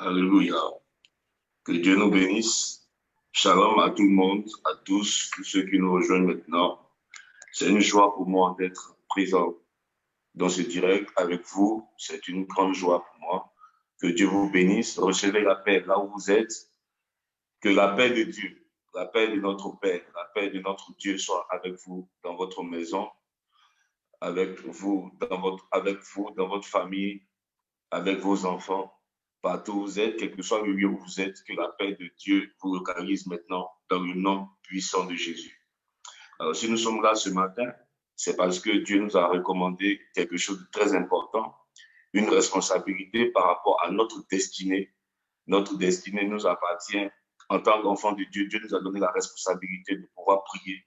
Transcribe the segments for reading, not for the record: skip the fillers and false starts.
Alléluia. Que Dieu nous bénisse. Shalom à tout le monde, à tous ceux qui nous rejoignent maintenant. C'est une joie pour moi d'être présent dans ce direct avec vous. C'est une grande joie pour moi. Que Dieu vous bénisse. Recevez la paix là où vous êtes. Que la paix de Dieu, la paix de notre Père, la paix de notre Dieu soit avec vous dans votre maison, avec vous dans votre famille, avec vos enfants, partout où vous êtes, quel que soit le lieu où vous êtes, que la paix de Dieu vous localise maintenant dans le nom puissant de Jésus. Alors, si nous sommes là ce matin, c'est parce que Dieu nous a recommandé quelque chose de très important, une responsabilité par rapport à notre destinée. Notre destinée nous appartient en tant qu'enfant de Dieu. Dieu nous a donné la responsabilité de pouvoir prier,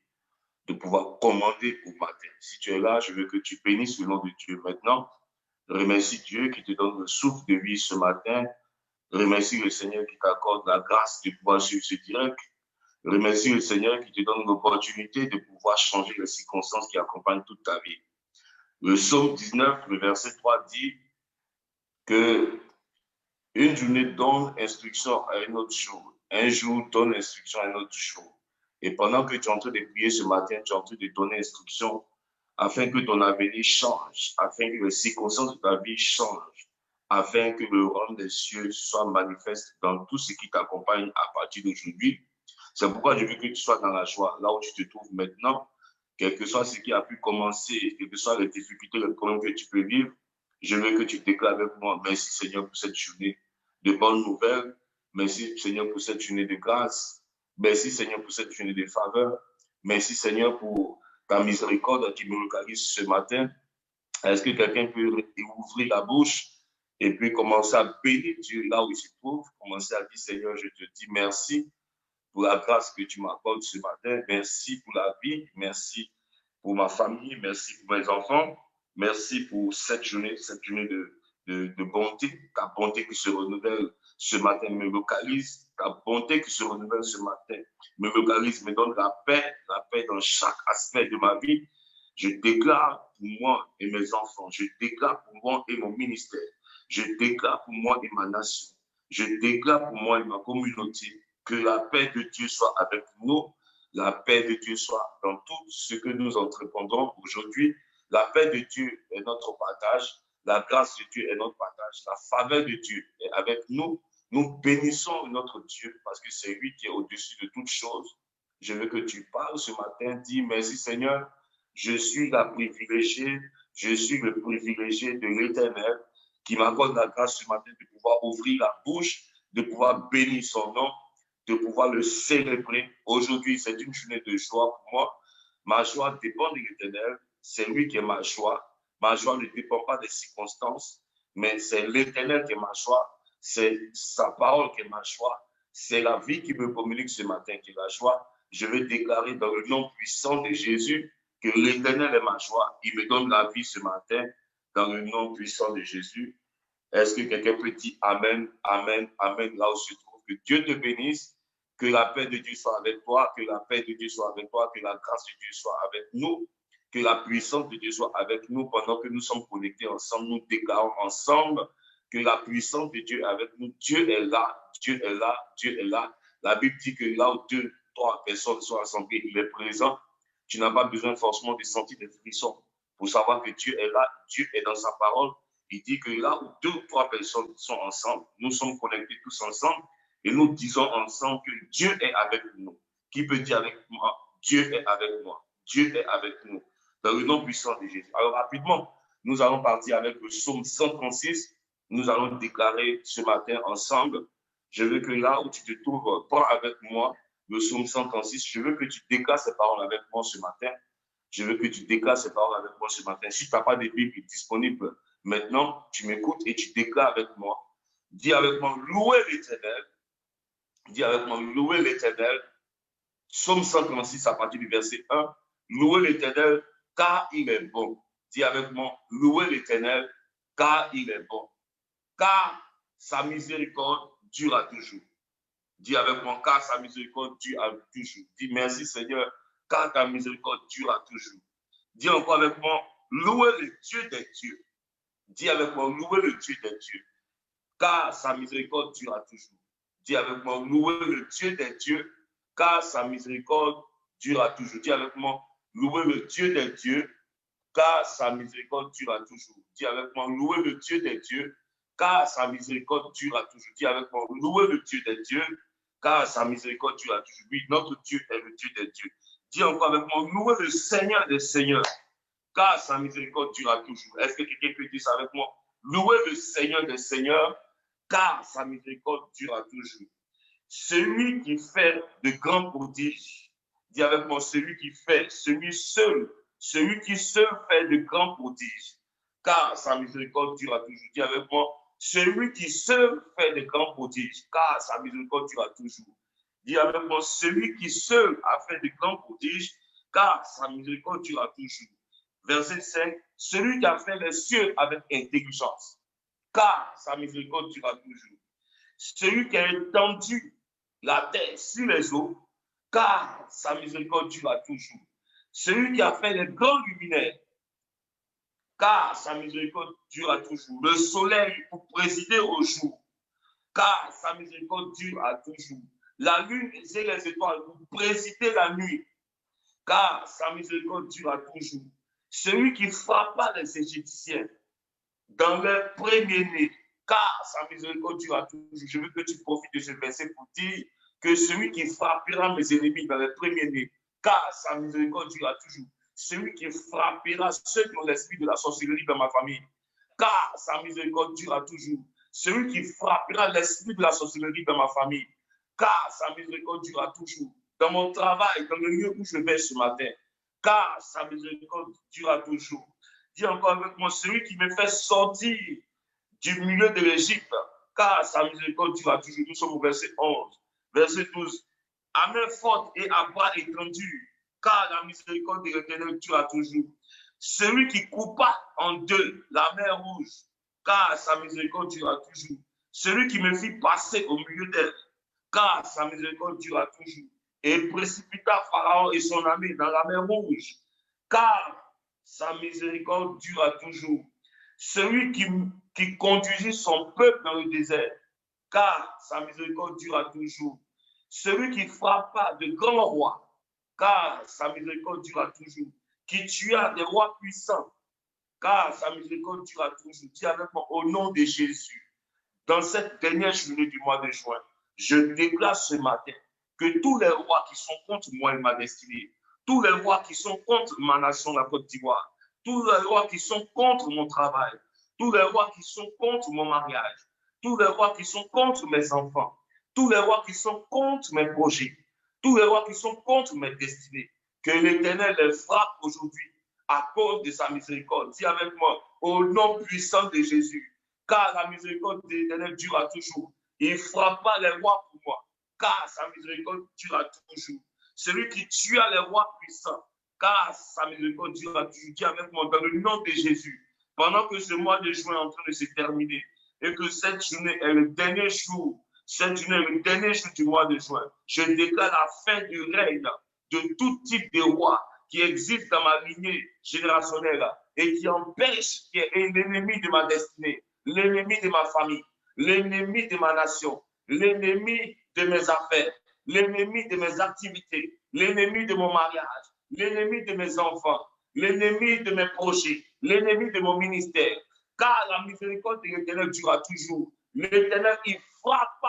de pouvoir commander au matin. Si tu es là, je veux que tu bénisses le nom de Dieu maintenant. Remercie Dieu qui te donne le souffle de vie ce matin. Remercie le Seigneur qui t'accorde la grâce de pouvoir suivre ce direct. Remercie le Seigneur qui te donne l'opportunité de pouvoir changer les circonstances qui accompagnent toute ta vie. Le psaume 19, le verset 3 dit que une journée donne instruction à un autre jour. Un jour donne instruction à un autre jour. Et pendant que tu es en train de prier ce matin, tu es en train de donner instruction afin que ton avenir change, afin que les circonstances de ta vie changent, afin que le royaume des cieux soit manifeste dans tout ce qui t'accompagne à partir d'aujourd'hui. C'est pourquoi je veux que tu sois dans la joie, là où tu te trouves maintenant, quel que soit ce qui a pu commencer, quelles que soient les difficultés, les problèmes que tu peux vivre, je veux que tu déclares avec moi, merci Seigneur pour cette journée de bonnes nouvelles, merci Seigneur pour cette journée de grâce, merci Seigneur pour cette journée de faveur, merci Seigneur pour ta miséricorde qui me localise ce matin. Est-ce que quelqu'un peut ouvrir la bouche et puis commencer à bénir Dieu là où il se trouve, commencer à dire Seigneur, je te dis merci pour la grâce que tu m'accordes ce matin, merci pour la vie, merci pour ma famille, merci pour mes enfants, merci pour cette journée de bonté, ta bonté qui se renouvelle ce matin me localise, ta bonté qui se renouvelle ce matin me localise, me donne la paix dans chaque aspect de ma vie. Je déclare pour moi et mes enfants, je déclare pour moi et mon ministère, je déclare pour moi et ma nation, je déclare pour moi et ma communauté que la paix de Dieu soit avec nous, la paix de Dieu soit dans tout ce que nous entreprendrons aujourd'hui. La paix de Dieu est notre partage, la grâce de Dieu est notre partage, la faveur de Dieu est avec nous. Nous bénissons notre Dieu parce que c'est lui qui est au-dessus de toutes choses. Je veux que tu parles ce matin, dis merci Seigneur, je suis la privilégiée, je suis le privilégié de l'Éternel qui m'accorde la grâce ce matin de pouvoir ouvrir la bouche, de pouvoir bénir son nom, de pouvoir le célébrer. Aujourd'hui, c'est une journée de joie pour moi. Ma joie dépend de l'Éternel. C'est lui qui est ma joie. Ma joie ne dépend pas des circonstances, mais c'est l'Éternel qui est ma joie. C'est sa parole qui est ma joie. C'est la vie qui me communique ce matin qui est la joie. Je veux déclarer dans le nom puissant de Jésus que l'Éternel est ma joie. Il me donne la vie ce matin dans le nom puissant de Jésus. Est-ce que quelqu'un peut dire Amen, Amen, Amen, là où se trouve? Que Dieu te bénisse, que la paix de Dieu soit avec toi, que la paix de Dieu soit avec toi, que la grâce de Dieu soit avec nous, que la puissance de Dieu soit avec nous pendant que nous sommes connectés ensemble, nous déclarons ensemble que la puissance de Dieu est avec nous. Dieu est là, Dieu est là, Dieu est là. La Bible dit que là où deux, trois personnes sont assemblées, il est présent. Tu n'as pas besoin forcément de sentir des frissons pour savoir que Dieu est là, Dieu est dans sa parole. Il dit que là où deux ou trois personnes sont ensemble, nous sommes connectés tous ensemble et nous disons ensemble que Dieu est avec nous. Qui peut dire avec moi? Dieu est avec moi. Dieu est avec nous. Dans le nom puissant de Jésus. Alors rapidement, nous allons partir avec le psaume 136. Nous allons déclarer ce matin ensemble. Je veux que là où tu te trouves, prends avec moi le psaume 136. Je veux que tu déclares ces paroles avec moi ce matin. Je veux que tu déclares ces paroles avec moi ce matin. Si tu n'as pas de Bible disponible, maintenant, tu m'écoutes et tu déclares avec moi. Dis avec moi, louez l'Éternel. Dis avec moi, louez l'Éternel. Psaume 136 à partir du verset 1. Louez l'Éternel car il est bon. Dis avec moi, louez l'Éternel car il est bon. Car sa miséricorde dure à toujours. Dis avec moi, car sa miséricorde dure à toujours. Dis merci Seigneur, car ta miséricorde dure à toujours. Dis encore avec moi, louez le Dieu des dieux. Dis avec moi, louez le Dieu des dieux. car sa miséricorde durera toujours. Dis avec moi, louez le Dieu des dieux, car sa miséricorde durera toujours. Dis avec moi, louez le Dieu des dieux, car sa miséricorde durera toujours. Dis avec moi, louez le Dieu des dieux, car sa miséricorde durera toujours. Dis avec moi, louez le Dieu des dieux, car sa miséricorde durera toujours. Oui, notre Dieu est le Dieu des dieux. Dis encore avec moi, louez le Seigneur des seigneurs, car sa miséricorde durera toujours. Est-ce que quelqu'un peut dire ça avec moi? Louez le Seigneur des seigneurs, car sa miséricorde durera toujours. Celui qui fait de grands prodiges, dis avec moi, celui qui seul fait de grands prodiges, car sa miséricorde durera toujours. Dis avec moi, celui qui seul fait de grands prodiges, car sa miséricorde durera toujours. Dis avec moi, celui qui seul a fait de grands prodiges, car sa miséricorde durera toujours. Verset 5, celui qui a fait les cieux avec intelligence, car sa miséricorde durera toujours. Celui qui a étendu la terre sur les eaux, car sa miséricorde durera toujours. Celui qui a fait les grands luminaires, car sa miséricorde durera toujours. Le soleil pour présider au jour, car sa miséricorde durera toujours. La lune et les étoiles pour présider la nuit, car sa miséricorde durera toujours. Celui qui frappa les Égyptiens dans leur premier-né, car sa miséricorde durera toujours. Je veux que tu profites de ce verset pour dire que celui qui frappera mes ennemis dans les premiers-nés, car sa miséricorde durera toujours. Celui qui frappera ceux qui ont l'esprit de la sorcellerie dans ma famille, car sa miséricorde durera toujours. Celui qui frappera l'esprit de la sorcellerie dans ma famille, car sa miséricorde durera toujours. Dans mon travail, dans le lieu où je vais ce matin, car sa miséricorde durera toujours. Dis encore avec moi, celui qui me fait sortir du milieu de l'Égypte, car sa miséricorde durera toujours. Nous sommes au verset 11. Verset 12. À main forte et à bras étendus, car la miséricorde de l'Éternel durera toujours. Celui qui coupa en deux la mer rouge, car sa miséricorde durera toujours. Celui qui me fit passer au milieu d'elle, car sa miséricorde durera toujours. Et précipita Pharaon et son armée dans la mer rouge, car sa miséricorde durera toujours. Celui qui conduisit son peuple dans le désert, car sa miséricorde durera toujours. Celui qui frappa de grands rois, car sa miséricorde durera toujours. Qui tua des rois puissants, car sa miséricorde durera toujours. Dis avec moi, au nom de Jésus, dans cette dernière journée du mois de juin, je déclare ce matin que tous les rois qui sont contre moi et ma destinée, tous les rois qui sont contre ma nation, la Côte d'Ivoire, tous les rois qui sont contre mon travail, tous les rois qui sont contre mon mariage, tous les rois qui sont contre mes enfants, tous les rois qui sont contre mes projets, tous les rois qui sont contre mes destinées, que l'Éternel les frappe aujourd'hui à cause de sa miséricorde. Dis avec moi, au nom puissant de Jésus, car la miséricorde de l'Éternel durera toujours. Il frappa les rois pour moi, car sa miséricorde durera toujours. Celui qui tua les rois puissants, car sa miséricorde durera toujours. Dis avec moi, dans le nom de Jésus, pendant que ce mois de juin est en train de se terminer, et que cette journée est le dernier jour, cette journée est le dernier jour du mois de juin, je déclare la fin du règne de tout type de roi qui existe dans ma lignée générationnelle et qui empêche, qui est l'ennemi de ma destinée, l'ennemi de ma famille, l'ennemi de ma nation, l'ennemi de mes affaires, l'ennemi de mes activités, l'ennemi de mon mariage, l'ennemi de mes enfants, l'ennemi de mes projets, l'ennemi de mon ministère. Car la miséricorde de l'Éternel durera toujours. L'Éternel, il frappe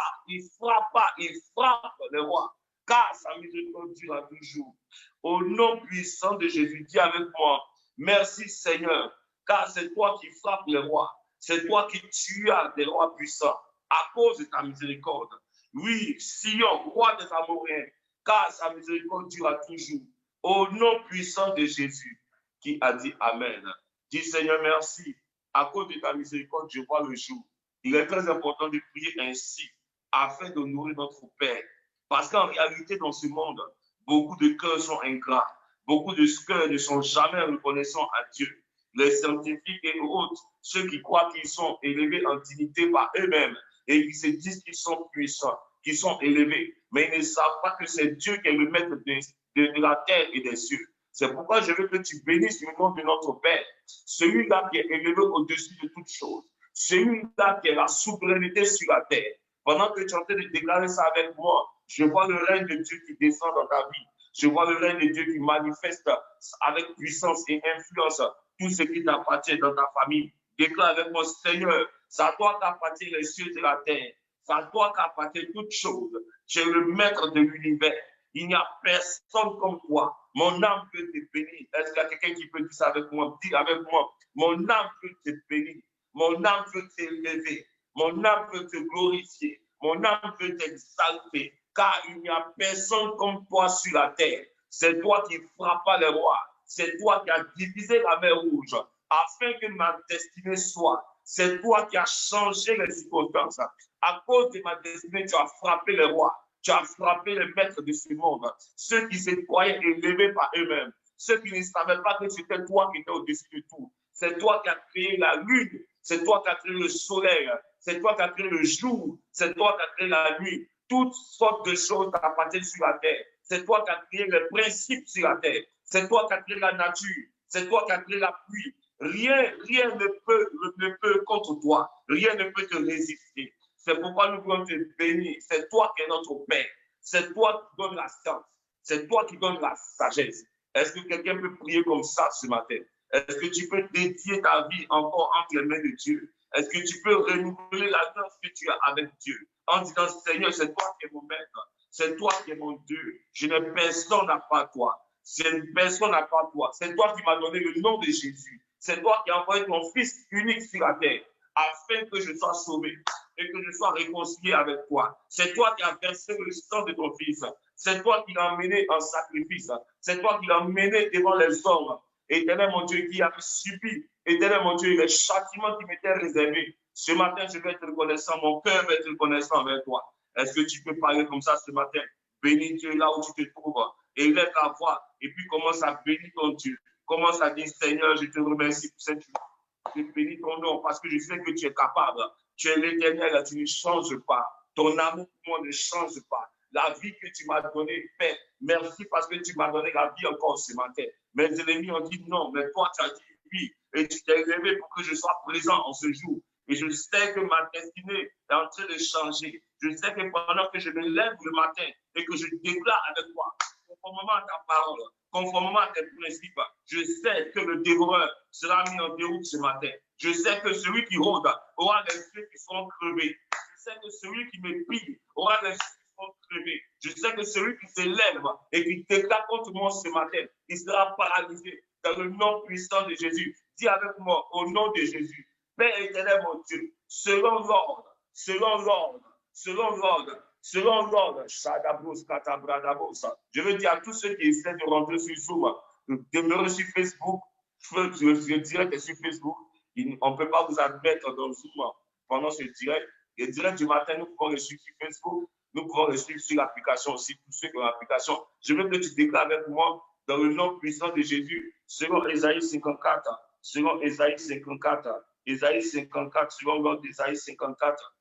le roi. Car sa miséricorde durera toujours. Au nom puissant de Jésus, dis avec moi, merci Seigneur, car c'est toi qui frappes les rois. C'est toi qui tuas des rois puissants à cause de ta miséricorde. Oui, Sion, roi des Amoréens, car sa miséricorde durera toujours. Au nom puissant de Jésus, qui a dit Amen. Dis Seigneur, merci. À cause de ta miséricorde, je vois le jour. Il est très important de prier ainsi, afin de nourrir notre Père. Parce qu'en réalité, dans ce monde, beaucoup de cœurs sont ingrats. Beaucoup de cœurs ne sont jamais reconnaissants à Dieu. Les scientifiques et autres, ceux qui croient qu'ils sont élevés en dignité par eux-mêmes et qui se disent qu'ils sont puissants, qu'ils sont élevés, mais ils ne savent pas que c'est Dieu qui est le maître de la terre et des cieux. C'est pourquoi je veux que tu bénisses le nom de notre Père, celui-là qui est élevé au-dessus de toutes choses, celui-là qui a la souveraineté sur la terre. Pendant que tu es en train de déclarer ça avec moi, je vois le règne de Dieu qui descend dans ta vie. Je vois le règne de Dieu qui manifeste avec puissance et influence tout ce qui t'appartient dans ta famille. Déclare avec moi, Seigneur, c'est à toi qu'appartient les cieux de la terre. C'est à toi qu'appartient toute chose. Tu es le maître de l'univers. Il n'y a personne comme toi. Mon âme peut te bénir. Est-ce qu'il y a quelqu'un qui peut dire ça avec moi? Dis avec moi. Mon âme peut te bénir. Mon âme peut t'élever. Mon âme peut te glorifier. Mon âme peut t'exalter. Car il n'y a personne comme toi sur la terre. C'est toi qui frappas les rois. C'est toi qui as divisé la mer rouge afin que ma destinée soit. C'est toi qui as changé les circonstances. À cause de ma destinée, tu as frappé les rois. Tu as frappé les maîtres de ce monde. Ceux qui se croyaient élevés par eux-mêmes. Ceux qui ne savaient pas que c'était toi qui étais au-dessus de tout. C'est toi qui as créé la lune. C'est toi qui as créé le soleil. C'est toi qui as créé le jour. C'est toi qui as créé la nuit. Toutes sortes de choses t'appartiennent sur la terre. C'est toi qui as créé les principes sur la terre. C'est toi qui as créé la nature. C'est toi qui as créé la pluie. Rien ne peut contre toi. Rien ne peut te résister. C'est pourquoi nous voulons te bénir. C'est toi qui es notre Père. C'est toi qui donnes la science. C'est toi qui donnes la sagesse. Est-ce que quelqu'un peut prier comme ça ce matin? Est-ce que tu peux dédier ta vie encore entre les mains de Dieu? Est-ce que tu peux renouveler l'alliance que tu as avec Dieu en disant, Seigneur, c'est toi qui es mon maître. C'est toi qui es mon Dieu. Je n'ai personne à part toi. C'est une personne à part toi. C'est toi qui m'as donné le nom de Jésus. C'est toi qui as envoyé ton Fils unique sur la terre afin que je sois sauvé et que je sois réconcilié avec toi. C'est toi qui as versé le sang de ton Fils. C'est toi qui l'as mené en sacrifice. C'est toi qui l'as mené devant les hommes. Éternel mon Dieu, qui a subi, éternel mon Dieu, les châtiments qui m'étaient réservés. Ce matin, je vais être reconnaissant. Mon cœur va être reconnaissant avec toi. Est-ce que tu peux parler comme ça ce matin? Bénis Dieu là où tu te trouves. Élève ta voix et puis commence à bénir ton Dieu. Commence à dire, Seigneur, je te remercie pour cette journée. Je bénis ton nom parce que je sais que tu es capable. Tu es l'Éternel, tu ne changes pas. Ton amour pour moi ne change pas. La vie que tu m'as donnée, Père, merci parce que tu m'as donné la vie encore ce matin. Mes ennemis ont dit non, mais toi, tu as dit oui. Et tu t'es levé pour que je sois présent en ce jour. Et je sais que ma destinée est en train de changer. Je sais que pendant que je me lève le matin et que je déclare avec toi, conformément à ta parole, conformément à tes principes, je sais que le dévoreur sera mis en déroute ce matin. Je sais que celui qui rôde aura les yeux qui seront crevés. Je sais que celui qui me pille aura les yeux qui seront crevés. Je sais que celui qui s'élève et qui déclare contre moi ce matin, il sera paralysé dans le nom puissant de Jésus. Dis avec moi, au nom de Jésus, Père éternel, mon Dieu, selon l'ordre, selon l'ordre, selon l'ordre, selon l'ordre, je veux dire à tous ceux qui essaient de rentrer sur Zoom, de demeurer sur Facebook, je dirais que sur Facebook, on ne peut pas vous admettre dans Zoom pendant ce direct. Le direct du matin, nous pouvons le suivre sur Facebook, nous pouvons le suivre sur l'application aussi, tous ceux qui ont l'application. Je veux que tu déclares avec moi, dans le nom puissant de Jésus, selon Ésaïe 54, selon Ésaïe 54, Ésaïe 54, selon l'ordre d'Ésaïe 54.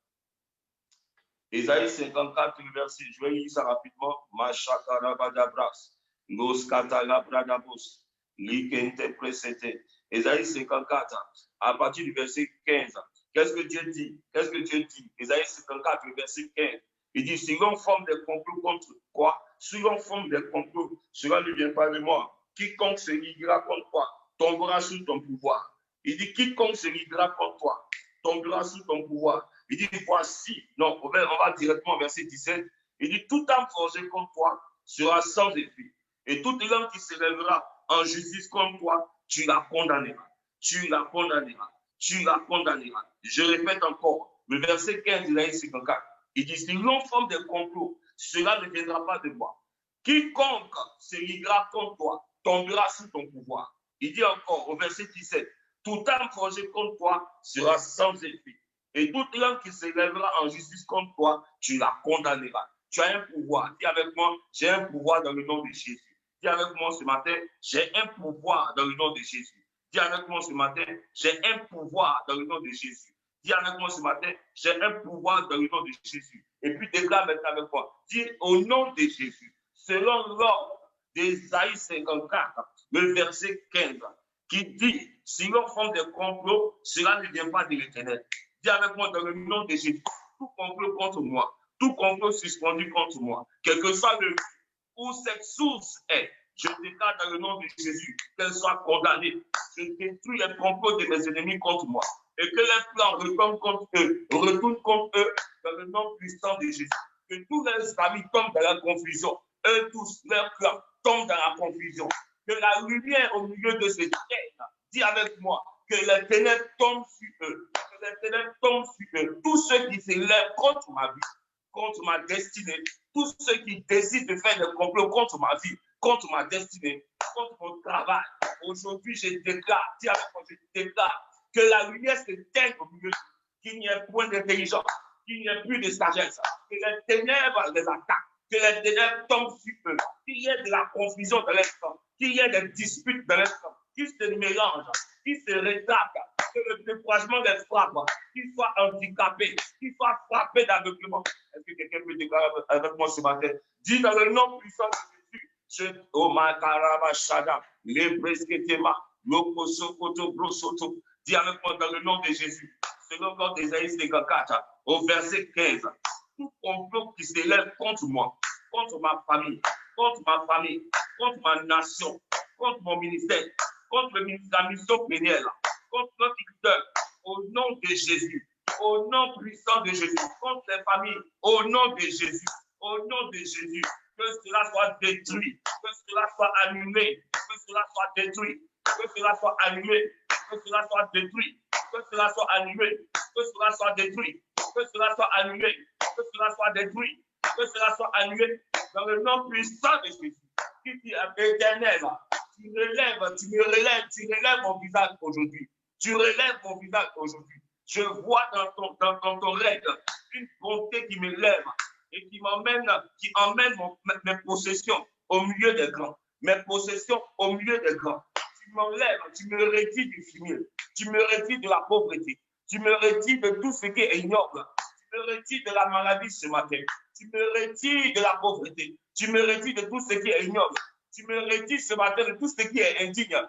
Ésaïe 54, le verset, je vais lire ça rapidement. Machakarabadabras, Noskatalabradabos, Likente Presete. Ésaïe 54, à partir du verset 15. Qu'est-ce que Dieu dit? Qu'est-ce que Dieu dit? Ésaïe 54, le verset 15. Il dit, si l'on forme des complots contre quoi? Si l'on forme des complots, cela ne vient pas de moi. Quiconque se liguera contre toi tombera sous ton pouvoir. Il dit, quiconque se liguera contre toi tombera sous ton pouvoir. Il dit, voici, non, on va directement au verset 17. Il dit, toute âme forgée contre toi sera sans effet. Et toute langue qui se lèvera en justice contre toi, tu la condamneras. Tu la condamneras. Tu la condamneras. Je répète encore, le verset 15 de l'Ésaïe 54. Il dit, si l'on forme des complots, cela ne viendra pas de moi. Quiconque se liguera contre toi tombera sous ton pouvoir. Il dit encore au verset 17, toute âme forgée contre toi sera sans effet. Et toute langue qui se lèvera en justice contre toi, tu la condamneras. Tu as un pouvoir. Dis avec moi, j'ai un pouvoir dans le nom de Jésus. Dis avec moi ce matin, j'ai un pouvoir dans le nom de Jésus. Dis avec moi ce matin, j'ai un pouvoir dans le nom de Jésus. Dis avec moi ce matin, j'ai un pouvoir dans le nom de Jésus. Et puis déclare maintenant avec moi. Dis au nom de Jésus, selon l'ordre d'Ésaïe 54, le verset 15, qui dit, si l'on forme des complots, cela ne vient pas de l'Éternel. Dis avec moi dans le nom de Jésus. Tout complot contre moi, tout complot suspendu contre moi, quel que soit le où cette source est, je déclare dans le nom de Jésus qu'elle soit condamnée. Je détruis les complots de mes ennemis contre moi et que les plans retournent contre eux, retournent contre eux dans le nom puissant de Jésus. Que tous les amis tombent dans la confusion, eux tous, leurs plans tombent dans la confusion. Que la lumière au milieu de ces ténèbres, dis avec moi, que les ténèbres tombent sur eux, que les ténèbres tombent sur eux. Tous ceux qui s'élèvent contre ma vie, contre ma destinée, tous ceux qui décident de faire des complots contre ma vie, contre ma destinée, contre mon travail. Aujourd'hui, je déclare, dis avec moi, je déclare que la lumière s'éteigne au milieu, qu'il n'y ait point d'intelligence, qu'il n'y ait plus de sagesse, que les ténèbres les attaquent, que les ténèbres tombent sur eux, qu'il y ait de la confusion dans l'instant, qu'il y ait des disputes dans l'instant, qu'ils se mélangent, qu'ils se rétractent, que le découragement les frappe, qu'ils soient handicapés, qu'ils soient frappés d'aveuglement. Est-ce que quelqu'un peut déclarer avec moi ce matin? Dis dans le nom puissant de Jésus, dis avec moi dans le nom de Jésus, selon l'ordre d'Ésaïe 54, au verset 15, tout complot qui s'élève contre moi, contre ma famille, contre ma nation, contre mon ministère, contre la mission pénielle, contre notre leader, au nom de Jésus, au nom puissant de Jésus, contre les familles, au nom de Jésus, au nom de Jésus, que cela soit détruit, que cela soit annulé, que cela soit détruit, que cela soit annulé, que cela soit détruit, que cela soit annulé, que cela soit détruit, que cela soit annulé, que cela soit détruit, que cela soit annulé, dans le nom puissant de Jésus, qui dit éternel, tu relèves mon visage aujourd'hui. Tu relèves mon visage aujourd'hui. Je vois dans ton règne une bonté qui me lève et qui emmène mes possessions au milieu des grands. Mes possessions au milieu des grands. Tu m'enlèves, tu me retires du fumier. Tu me retires de la pauvreté. Tu me retires de tout ce qui est ignoble. Tu me retires de la maladie ce matin. Tu me retires de la pauvreté. Tu me retires de tout ce qui est ignoble. Tu me retires ce matin de tout ce qui est indigne.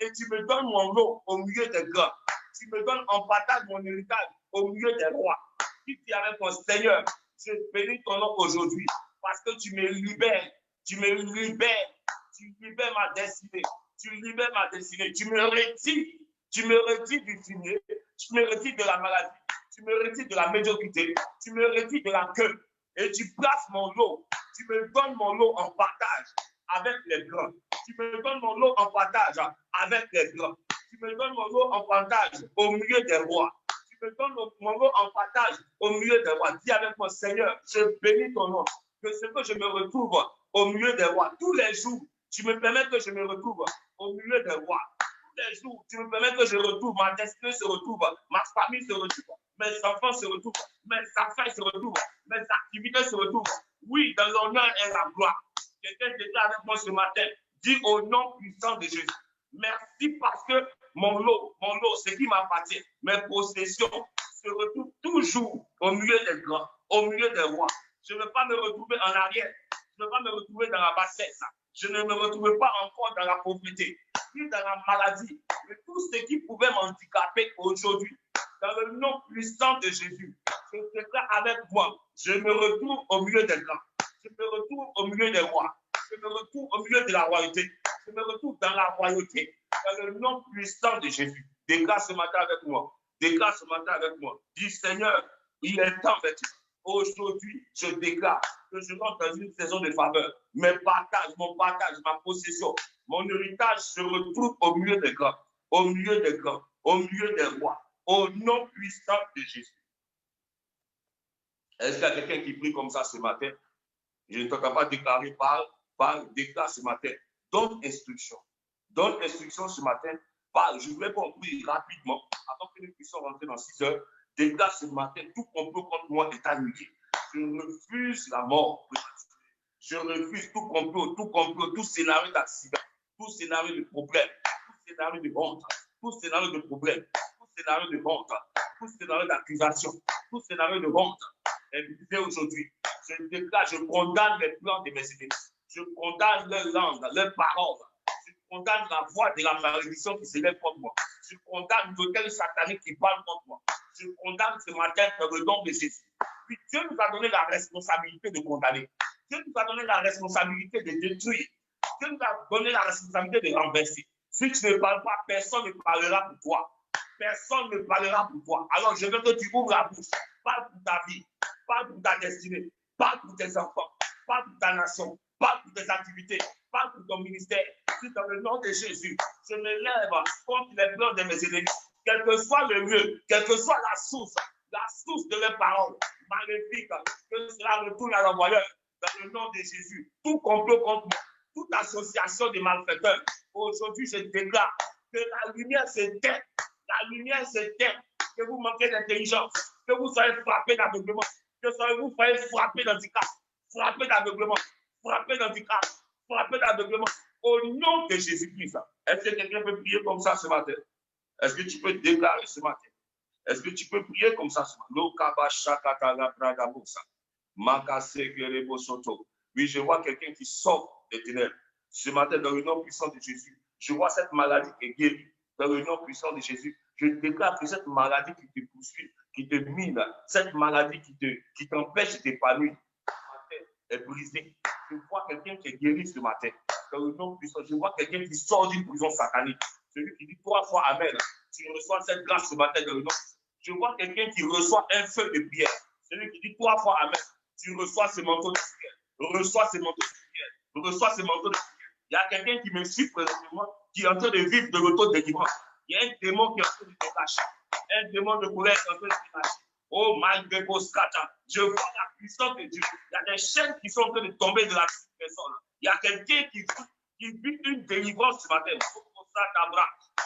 Et tu me donnes mon lot au milieu des grands. Tu me donnes en partage mon héritage au milieu des rois. Qui dit avec mon Seigneur, je bénis ton nom aujourd'hui parce que tu me libères. Tu me libères. Tu libères ma destinée. Tu libères ma destinée. Tu me retires. Tu me retires du fumier. Tu me retires de la maladie. Tu me retires de la médiocrité. Tu me retires de la queue. Et tu places mon lot. Tu me donnes mon lot en partage avec les grands. Tu me donnes mon lot en partage avec les grands. Tu me donnes mon lot en partage au milieu des rois. Tu me donnes mon lot en partage au milieu des rois. Dis avec moi, Seigneur, je bénis ton nom. Que ce que je me retrouve au milieu des rois, tous les jours, tu me permets que je me retrouve au milieu des rois. Tous les jours, tu me permets que je retrouve, ma destinée se retrouve, ma famille se retrouve, mes enfants se retrouvent, mes affaires se retrouvent, mes activités se retrouvent. Oui, dans l'honneur et la gloire. Quelqu'un déclare avec moi ce matin, dis au nom puissant de Jésus. Merci parce que mon lot, ce qui m'appartient, mes possessions se retrouvent toujours au milieu des grands, au milieu des rois. Je ne veux pas me retrouver en arrière. Je ne veux pas me retrouver dans la bassesse. Je ne me retrouve pas encore dans la pauvreté, ni dans la maladie. Mais tout ce qui pouvait m'handicaper aujourd'hui, dans le nom puissant de Jésus, je déclare avec moi, je me retrouve au milieu des grands. Je me retrouve au milieu des rois. Je me retrouve au milieu de la royauté. Je me retrouve dans la royauté. Dans le nom puissant de Jésus. Déclare ce matin avec moi. Déclare ce matin avec moi. Dis Seigneur, il est temps maintenant. Aujourd'hui, je déclare que je rentre dans une saison de faveur. Mon partage, ma possession, mon héritage se retrouve au milieu des grands, au milieu des grands, au milieu des rois, au nom puissant de Jésus. Est-ce qu'il y a quelqu'un qui prie comme ça ce matin? Je ne t'entends pas déclarer, déclare ce matin. Donne instruction. Donne instruction ce matin. Parle. Je voulais conclure rapidement, avant que nous puissions rentrer dans 6 heures. Déclare ce matin, tout complot contre moi est annulé. Je refuse la mort. Je refuse tout complot, tout scénario d'accident, tout scénario de problème, tout scénario de honte, tout scénario de problème, tout scénario de honte, tout scénario d'accusation, tout scénario de honte. Et aujourd'hui, je déclare, je condamne les plans de mes ennemis. Je condamne leur langue, leurs paroles. Je condamne la voix de la malédiction qui s'élève contre moi. Je condamne l'autel satanique qui parle contre moi. je condamne ce matin dans le nom de Jésus. Puis Dieu nous a donné la responsabilité de condamner. Dieu nous a donné la responsabilité de détruire. Dieu nous a donné la responsabilité de renverser. Si tu ne parles pas, personne ne parlera pour toi. Personne ne parlera pour toi. Alors je veux que tu ouvres la bouche. Parle pour ta vie, parle pour ta destinée, parle pour tes enfants, parle pour ta nation, parle pour tes activités, parle pour ton ministère. Si dans le nom de Jésus, je me lève contre les plans de mes ennemis. Quel que soit le lieu, quelle que soit la source de leurs paroles maléfiques, que cela retourne à l'envoyeur. Dans le nom de Jésus, tout complot contre moi, toute association de malfaiteurs, aujourd'hui je déclare que la lumière s'éteint, la lumière s'éteint, que vous manquez d'intelligence, que vous soyez frappés d'aveuglement, que vous soyez frappés d'handicap, frappés d'aveuglement, frappés d'handicap, frappés d'aveuglement, au nom de Jésus-Christ. Est-ce que quelqu'un peut prier comme ça ce matin? Est-ce que tu peux déclarer ce matin? Est-ce que tu peux prier comme ça ce matin? Oui, je vois quelqu'un qui sort des ténèbres. Ce matin, dans le nom puissant de Jésus, je vois cette maladie qui est guérie. Dans le nom puissant de Jésus, je déclare que cette maladie qui te poursuit, qui te mine, cette maladie qui t'empêche de t'épanouir, est brisée. Je vois quelqu'un qui est guéri ce matin. Dans le nom puissant, je vois quelqu'un qui sort d'une prison satanique. Celui qui dit 3 fois Amen. Tu reçois cette grâce ce matin dans le nom. Je vois quelqu'un qui reçoit un feu de prière. Celui qui dit 3 fois Amen. Tu reçois ce manteau de prière. Reçois ce manteau de prière. Reçois ce manteau de prière. Il y a quelqu'un qui me suit présentement, qui est en train de vivre de l'auto-délivrance. Il y a un démon qui est en train de te lâcher. Un démon de colère qui est en train de te lâcher. Oh my God, je vois la puissance de Dieu. Il y a des chaînes qui sont en train de tomber de la personne. Il y a quelqu'un qui vit une délivrance ce matin.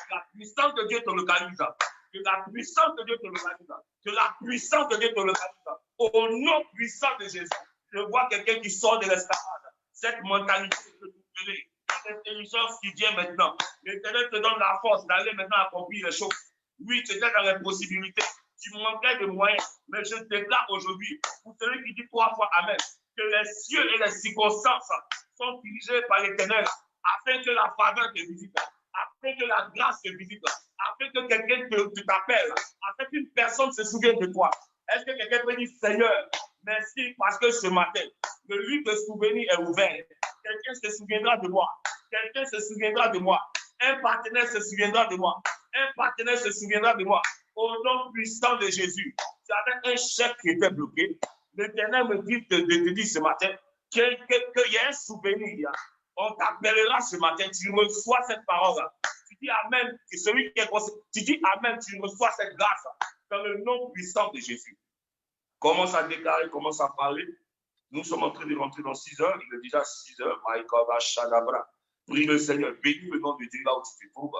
La puissance de Dieu te localise. Que la puissance de Dieu te localise. Que la puissance de Dieu te localise. Au nom puissant de Jésus, je vois quelqu'un qui sort de l'esclavage. Cette mentalité de trouver, cette intelligence qui vient maintenant. L'Éternel te donne la force d'aller maintenant accomplir les choses. Oui, tu es dans les possibilités. Tu manquais de moyens. Mais je déclare aujourd'hui, pour celui qui dit 3 fois Amen, que les cieux et les circonstances sont dirigés par l'Éternel afin que la faveur te visite, afin que la grâce te visite, afin que quelqu'un t'appelle, afin qu'une personne se souvienne de toi. Est-ce que quelqu'un peut dire Seigneur, merci parce que ce matin, le livre de souvenirs est ouvert. Quelqu'un se souviendra de moi. Quelqu'un se souviendra de moi. Un partenaire se souviendra de moi. Un partenaire se souviendra de moi. Au nom puissant de Jésus, tu avais un chèque qui était bloqué. L'Éternel me dit de te dire ce matin qu'il y a un souvenir. On t'appellera ce matin. Tu reçois cette parole. Tu dis Amen. Celui qui est tu dis Amen. Tu reçois cette grâce dans le nom puissant de Jésus. Commence à déclarer, commence à parler. Nous sommes en train de rentrer dans 6 heures. Il est déjà 6 heures. Prie le Seigneur. Bénis le nom de Dieu là où tu te trouves.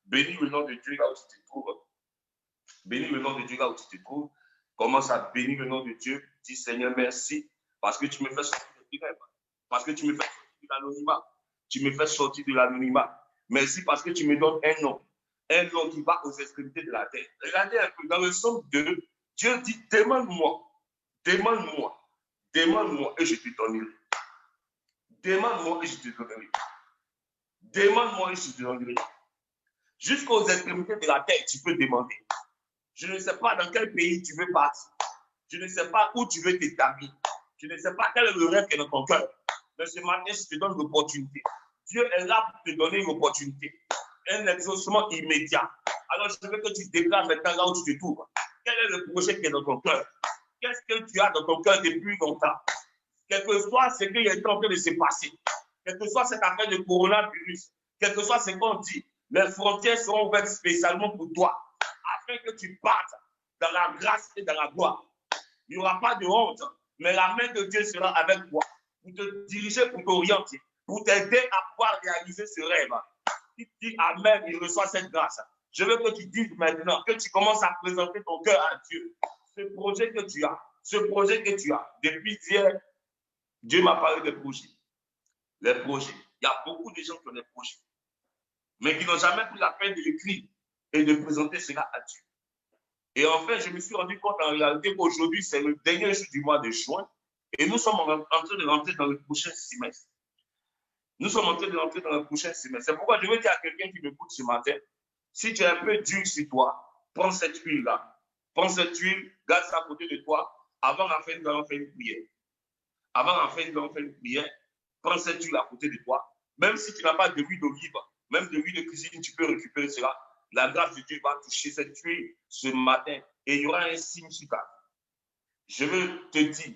Bénis le nom de Dieu là où tu te trouves. Bénis le nom de Dieu là où tu te trouves. Commence à bénir le nom de Dieu. Dis Seigneur, merci parce que tu me fais sortir de ténèbres. Parce que tu me fais sortir de l'anonymat. Tu me fais sortir de l'anonymat. Merci parce que tu me donnes un nom. Un nom qui va aux extrémités de la terre. Regardez un peu dans le psaume 2. Dieu dit, demande-moi, demande-moi, demande-moi et je te donnerai. Demande-moi et je te donnerai. Demande-moi et je te donnerai. Jusqu'aux extrémités de la terre, tu peux demander. Je ne sais pas dans quel pays tu veux partir. Je ne sais pas où tu veux t'établir. Je ne sais pas quel est le rêve qui est dans ton cœur. Mais ce matin, je te donne l'opportunité. Dieu est là pour te donner une opportunité. Un exaucement immédiat. Alors, je veux que tu déclares maintenant là où tu te trouves. Quel est le projet qui est dans ton cœur? Qu'est-ce que tu as dans ton cœur depuis longtemps? Quel que soit ce qui est en train de se passer, quelle que soit cette affaire de coronavirus, quel que soit ce qu'on dit, les frontières seront ouvertes spécialement pour toi, afin que tu partes dans la grâce et dans la gloire. Il n'y aura pas de honte, mais la main de Dieu sera avec toi pour te diriger, pour t'orienter, pour t'aider à pouvoir réaliser ce rêve. Si tu dis Amen, il reçoit cette grâce. Je veux que tu dises maintenant, que tu commences à présenter ton cœur à Dieu. Ce projet que tu as, depuis hier, Dieu m'a parlé des projets. Les projets. Il y a beaucoup de gens qui ont des projets, mais qui n'ont jamais pris la peine de l'écrire et de présenter cela à Dieu. Et enfin, je me suis rendu compte en réalité qu'aujourd'hui, c'est le dernier jour du mois de juin et nous sommes en train de rentrer dans le prochain semestre. C'est pourquoi je veux dire à quelqu'un qui m'écoute ce matin, si tu es un peu dur sur toi, prends cette huile-là Prends cette huile, garde ça à côté de toi. Avant la fin, nous allons faire une prière. Avant la fin, nous allons faire une prière. Prends cette huile à côté de toi. Même si tu n'as pas de huile d'olive, même de huile de cuisine, tu peux récupérer cela. La grâce de Dieu va toucher cette huile ce matin et il y aura un signe sur ta vie. Je veux te dire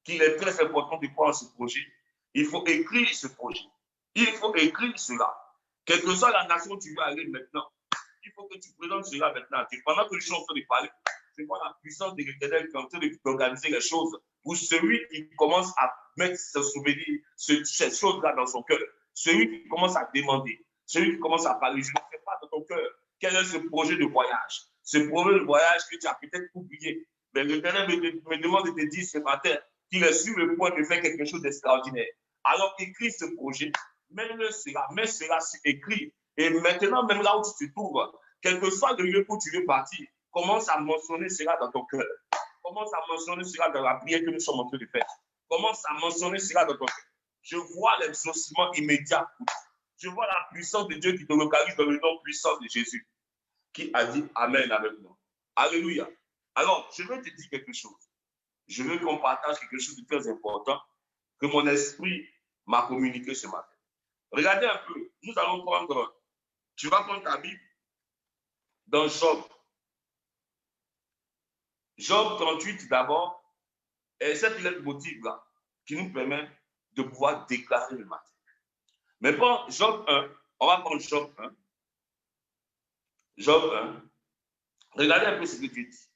qu'il est très important de croire en ce projet. Il faut écrire ce projet. Il faut écrire cela. Quelle que soit la nation où tu vas aller maintenant, il faut que tu présentes cela maintenant. Pendant que je suis en train de parler, je vois la puissance de l'Éternel qui est en train d'organiser les choses pour celui qui commence à mettre ce souvenir, ces choses-là dans son cœur. Celui qui commence à demander, celui qui commence à parler, je ne sais pas dans ton cœur quel est ce projet de voyage. Ce projet de voyage que tu as peut-être oublié. Mais l'Éternel me demande de te dire ce matin qu'il est sur le point de faire quelque chose d'extraordinaire. Alors écris ce projet, mets cela sur écrit. Et maintenant, même là où tu te trouves, quel que soit le lieu où tu veux partir, commence à mentionner cela dans ton cœur. Commence à mentionner cela dans la prière que nous sommes en train de faire. Commence à mentionner cela dans ton cœur. Je vois l'exaucement immédiat. Je vois la puissance de Dieu qui te localise dans le nom puissant de Jésus, qui a dit Amen avec nous. Alléluia. Alors, je veux te dire quelque chose. Je veux qu'on partage quelque chose de très important que mon esprit m'a communiqué ce matin. Regardez un peu. Nous allons prendre, tu vas prendre ta Bible dans Job. Job 38 d'abord, et cette lettre motive-là qui nous permet de pouvoir déclarer le matin. Mais pour Job 1, on va prendre Job 1. Job 1. Regardez un peu ce que Dieu dit.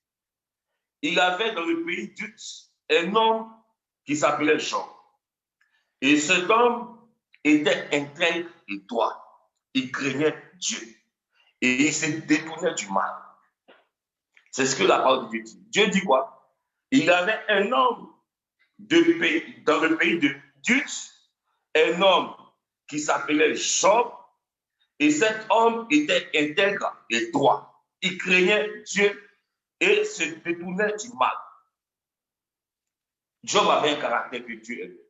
Il avait dans le pays d'Uz un homme qui s'appelait Job. Et cet homme était intègre et droit. Il craignait Dieu. Et il se détournait du mal. C'est ce que la parole de Dieu dit. Dieu dit quoi? Il avait un homme dans le pays d'Uz, un homme qui s'appelait Job. Et cet homme était intègre et droit. Il craignait Dieu et se détournait du mal. Job avait un caractère que Dieu aimait.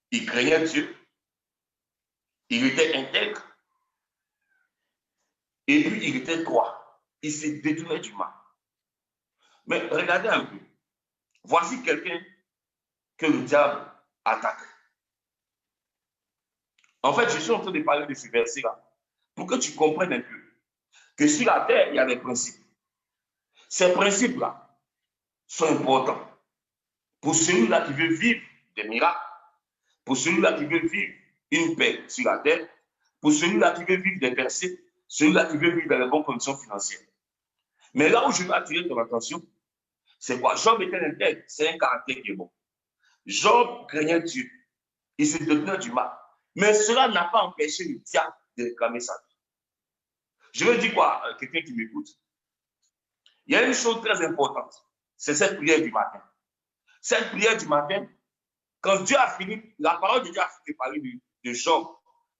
Il craignait Dieu. Il était intègre. Et puis, il était droit. Il se détournait du mal. Mais regardez un peu. Voici quelqu'un que le diable attaque. En fait, je suis en train de parler de ce verset-là pour que tu comprennes un peu que sur la terre, il y a des principes. Ces principes-là sont importants pour celui-là qui veut vivre des miracles, pour celui-là qui veut vivre une paix sur la terre, pour celui-là qui veut vivre des versets, celui-là qui veut vivre dans les bonnes conditions financières. Mais là où je veux attirer ton attention, c'est quoi? Job était intègre, c'est un caractère qui est bon. Job craignait Dieu, il se détournait du mal. Mais cela n'a pas empêché le diable de réclamer sa vie. Je veux dire quoi à quelqu'un qui m'écoute? Il y a une chose très importante, c'est cette prière du matin. Cette prière du matin, quand Dieu a fini, la parole de Dieu a fini de parler de Job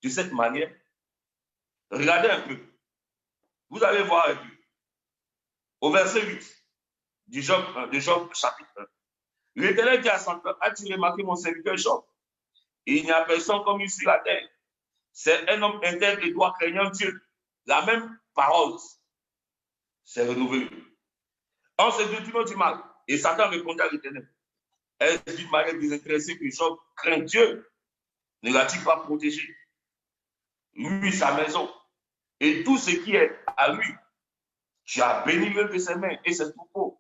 de cette manière, regardez un peu. Vous allez voir un peu. Au verset 8 de Job chapitre 1. L'Éternel dit à son peuple, as-tu remarqué mon serviteur Job? Il n'y a personne comme lui sur la terre. C'est un homme intègre et droit craignant Dieu. La même parole s'est renouvelée. En se détournant du mal, et Satan répondit à l'Éternel. Est-ce d'une manière désintéressée que Job craint Dieu? Ne l'a-t-il pas protégé? Lui, sa maison, et tout ce qui est à lui. Tu as béni l'œuvre de ses mains et ses troupeaux.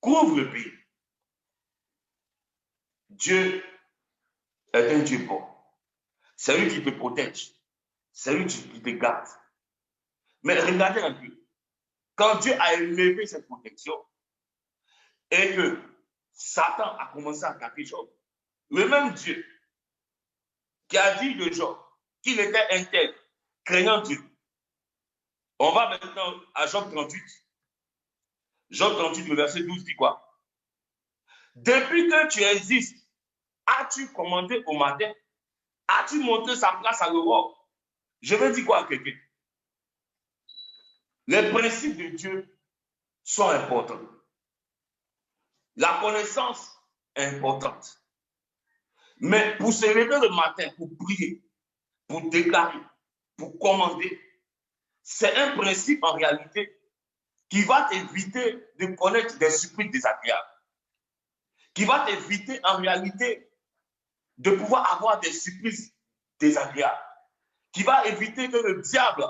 Couvre le pays. Dieu est un Dieu bon. C'est lui qui te protège. C'est lui qui te garde. Mais regardez un peu. Quand Dieu a élevé cette protection et que Satan a commencé à attaquer Job, le même Dieu qui a dit de Job qu'il était intègre, craignant Dieu. On va maintenant à Job 38. Job 38, le verset 12 dit quoi? Depuis que tu existes, as-tu commandé au matin? As-tu montré sa place à l'aurore? Je veux dire quoi à quelqu'un? Les principes de Dieu sont importants. La connaissance est importante. Mais pour se lever le matin, pour prier, pour déclarer, pour commander, c'est un principe en réalité qui va t'éviter de connaître des surprises désagréables, qui va t'éviter en réalité de pouvoir avoir des surprises désagréables, qui va éviter que le diable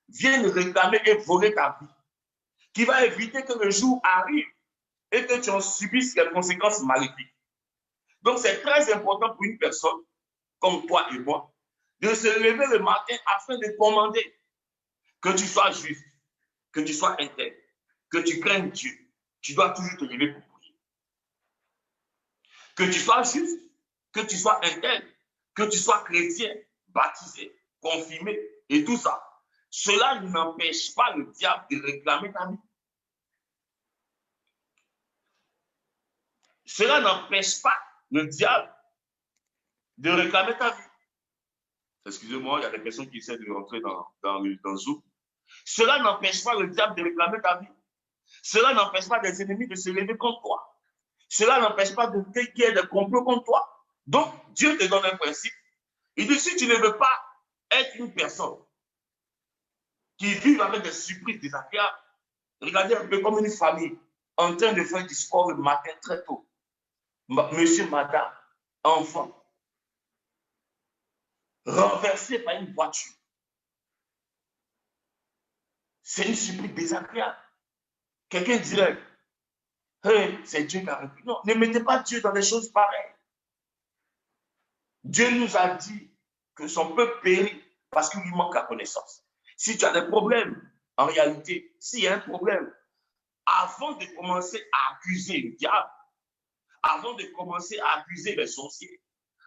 vienne réclamer et voler ta vie, qui va éviter que le jour arrive et que tu en subisses les conséquences maléfiques. Donc, c'est très important pour une personne comme toi et moi de se lever le matin afin de commander que tu sois juste, que tu sois intègre, que tu craignes Dieu. Tu dois toujours te lever pour prier. Que tu sois juste, que tu sois intègre, que tu sois chrétien, baptisé, confirmé et tout ça. Cela n'empêche pas le diable de réclamer ta vie. Cela n'empêche pas le diable de réclamer ta vie. Excusez-moi, il y a des personnes qui essaient de rentrer dans Zoom. Cela n'empêche pas le diable de réclamer ta vie. Cela n'empêche pas des ennemis de se lever contre toi. Cela n'empêche pas qu'il y ait des complots contre toi. Donc, Dieu te donne un principe. Il dit, si tu ne veux pas être une personne qui vit avec des surprises désagréables, regardez un peu comme une famille en train de faire du sport le matin très tôt. Monsieur, madame, enfant, renversé par une voiture. C'est une surprise désagréable. Quelqu'un dirait, hey, c'est Dieu qui a répondu. Non, ne mettez pas Dieu dans des choses pareilles. Dieu nous a dit que son peuple périt parce qu'il lui manque la connaissance. Si tu as des problèmes, en réalité, s'il y a un problème, avant de commencer à accuser le diable, avant de commencer à accuser les sorciers,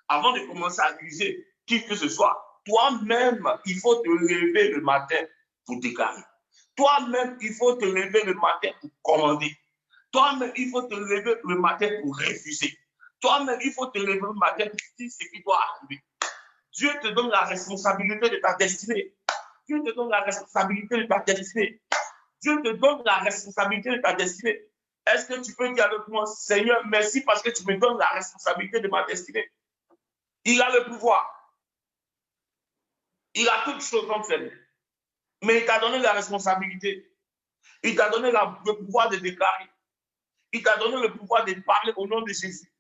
avant de commencer à accuser qui que ce soit, toi-même, il faut te lever le matin pour déclarer. Toi-même, il faut te lever le matin pour commander. Toi-même, il faut te lever le matin pour refuser. Toi-même, il faut te lever le matin pour dire ce qui doit arriver. Dieu te donne la responsabilité de ta destinée. Dieu te donne la responsabilité de ta destinée. Dieu te donne la responsabilité de ta destinée. Est-ce que tu peux dire avec moi, Seigneur, merci parce que tu me donnes la responsabilité de ma destinée. Il a le pouvoir. Il a toutes choses en fait. Mais il t'a donné la responsabilité. Il t'a donné le pouvoir de déclarer. Il t'a donné le pouvoir de parler au nom de Jésus.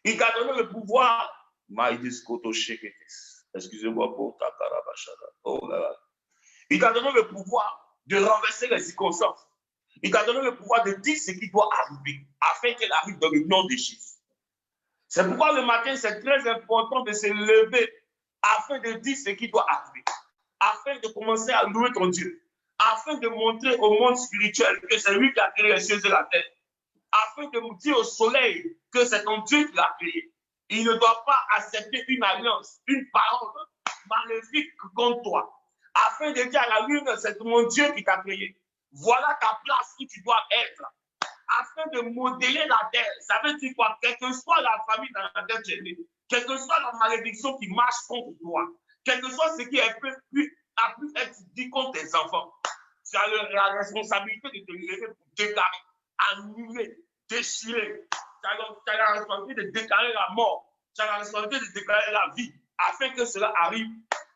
Il t'a donné le pouvoir. Excusez-moi pour ta carabachada. Oh là là. Il t'a donné le pouvoir de renverser les circonstances. Il t'a donné le pouvoir de dire ce qui doit arriver afin qu'elle arrive dans le nom de Jésus. C'est pourquoi le matin, c'est très important de se lever afin de dire ce qui doit arriver, afin de commencer à louer ton Dieu, afin de montrer au monde spirituel que c'est lui qui a créé les cieux et la terre, afin de dire au soleil que c'est ton Dieu qui l'a créé. Il ne doit pas accepter une alliance, une parole maléfique contre toi, afin de dire à la lune, c'est mon Dieu qui t'a créé. Voilà ta place où tu dois être, afin de modeler la terre. Ça veut dire quoi? Quelle que soit la famille dans laquelle tu es né, quelle que soit la malédiction qui marche contre toi, quel que soit ce qui a pu être dit contre tes enfants, tu as la responsabilité de te lever pour déclarer, annuler, déchirer. Tu as la responsabilité de déclarer la mort. Tu as la responsabilité de déclarer la vie, afin que cela arrive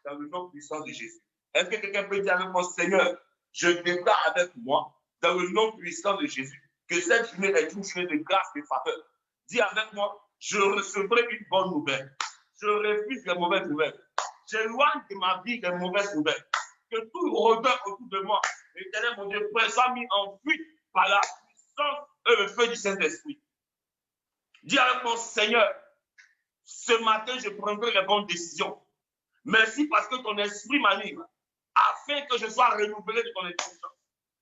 dans le nom puissant de Jésus. Est-ce que quelqu'un peut dire avec moi, Seigneur, je déclare avec moi, dans le nom puissant de Jésus, que cette journée est une journée de grâce et de faveur. Dis avec moi, je recevrai une bonne nouvelle. Je refuse les mauvaises nouvelles. J'éloigne de ma vie les mauvaises nouvelles. Que tout rôdeur autour de moi, l'Éternel, mon Dieu, soit mis en fuite par la puissance et le feu du Saint-Esprit. Dis avec moi, Seigneur, ce matin, je prendrai les bonnes décisions. Merci parce que ton esprit m'anime, afin que je sois renouvelé de ton intelligence,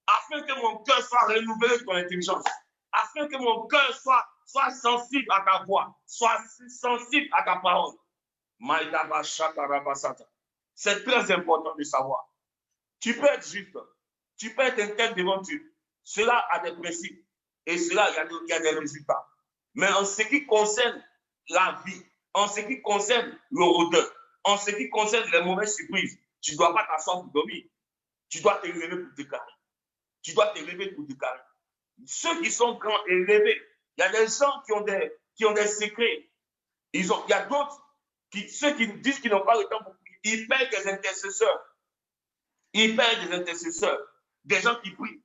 afin que mon cœur soit renouvelé de ton intelligence, afin que mon cœur soit sensible à ta voix, soit sensible à ta parole. C'est très important de savoir. Tu peux être juste, tu peux être intègre devant Dieu. Cela a des principes et cela, il y a des résultats. Mais en ce qui concerne la vie, en ce qui concerne le rôdeur, en ce qui concerne les mauvaises surprises, tu ne dois pas t'asseoir pour dormir. Tu dois te lever pour déclarer. Tu dois te lever pour déclarer. Ceux qui sont grands et élevés, il y a des gens qui ont des secrets. Il y a d'autres, ceux qui disent qu'ils n'ont pas le temps pour prier, ils payent des intercesseurs. Ils payent des intercesseurs, des gens qui prient.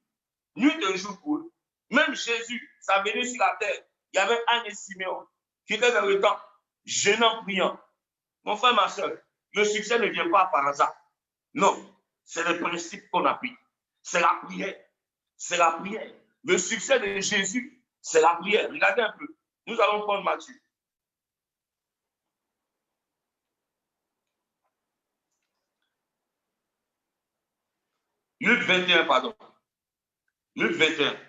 nuit et jour pour eux. Même Jésus, sa venue sur la terre, il y avait Anne et Siméon qui étaient dans le temps, jeûnant, priant. Mon frère, ma soeur, le succès ne vient pas par hasard. Non, c'est le principe qu'on applique. C'est la prière. C'est la prière. Le succès de Jésus, c'est la prière. Regardez un peu. Nous allons prendre Matthieu. Luc 21, pardon. Luc 21.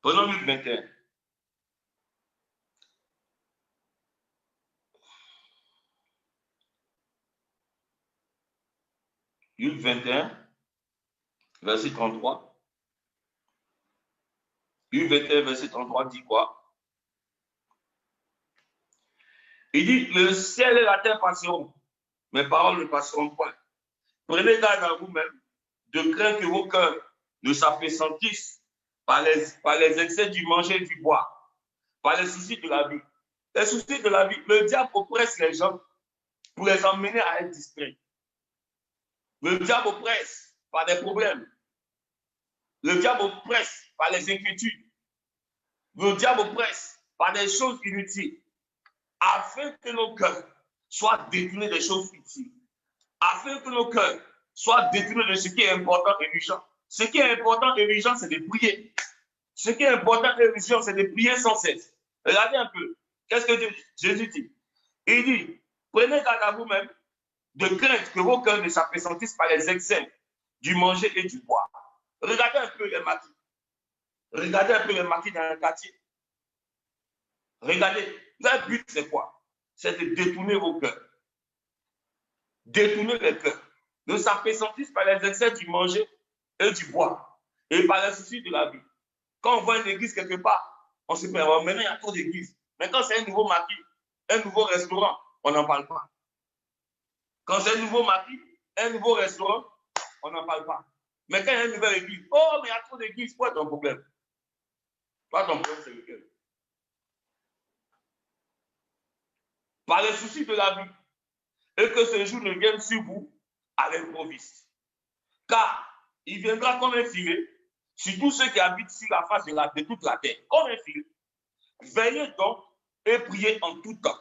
Prenons Luc 21. Luc 21, verset 33. Luc 21, verset 33 dit quoi? Il dit, le ciel et la terre passeront, mes paroles ne passeront point. Prenez garde à vous-même de craindre que vos cœurs ne s'apesantissent par les excès du manger et du boire, par les soucis de la vie. Les soucis de la vie, le diable oppresse les gens pour les emmener à être distraits. Le diable oppresse par des problèmes. Le diable oppresse par les inquiétudes. Le diable oppresse par des choses inutiles, afin que nos cœurs soient détournés des choses utiles, afin que nos cœurs soient détournés de ce qui est important et urgent. Ce qui est important et urgent, c'est de prier. Ce qui est important et urgent, c'est de prier sans cesse. Regardez un peu. Qu'est-ce que Jésus dit? Il dit, prenez garde à vous-même de crainte que vos cœurs ne s'apesantissent par les excès du manger et du boire. Regardez un peu les maquis. Regardez un peu les maquis dans le quartier. Regardez, leur but c'est quoi? C'est de détourner vos cœurs. Détourner les cœurs. Ne s'apesantir par les excès du manger et du boire. Et par les soucis de la vie. Quand on voit une église quelque part, on se dit, maintenant il y a trop d'églises. Mais quand c'est un nouveau maquis, un nouveau restaurant, on n'en parle pas. Quand c'est un nouveau maquis, un nouveau restaurant, on n'en parle pas. Mais quand il y a une nouvelle église, oh, mais il y a trop d'églises, quoi ton problème? Toi, ton problème, c'est lequel? Par les soucis de la vie, et que ce jour ne vienne sur vous à l'improviste. Car il viendra comme un filet sur tous ceux qui habitent sur la face de toute la terre, comme un filet. Veillez donc et priez en tout temps,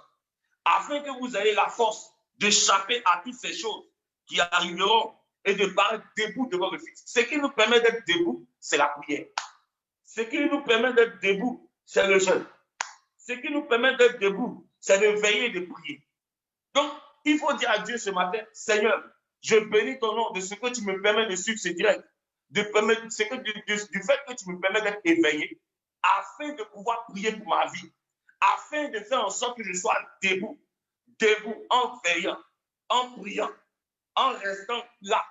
afin que vous ayez la force d'échapper à toutes ces choses qui arriveront et de paraître debout devant le Fils. Ce qui nous permet d'être debout, c'est la prière. Ce qui nous permet d'être debout, c'est le jeûne. Ce qui nous permet d'être debout, c'est de veiller et de prier. Donc, il faut dire à Dieu ce matin, Seigneur, je bénis ton nom de ce que tu me permets de suivre ce direct, du fait que tu me permets d'être éveillé, afin de pouvoir prier pour ma vie, afin de faire en sorte que je sois debout, en veillant, en priant, en restant là,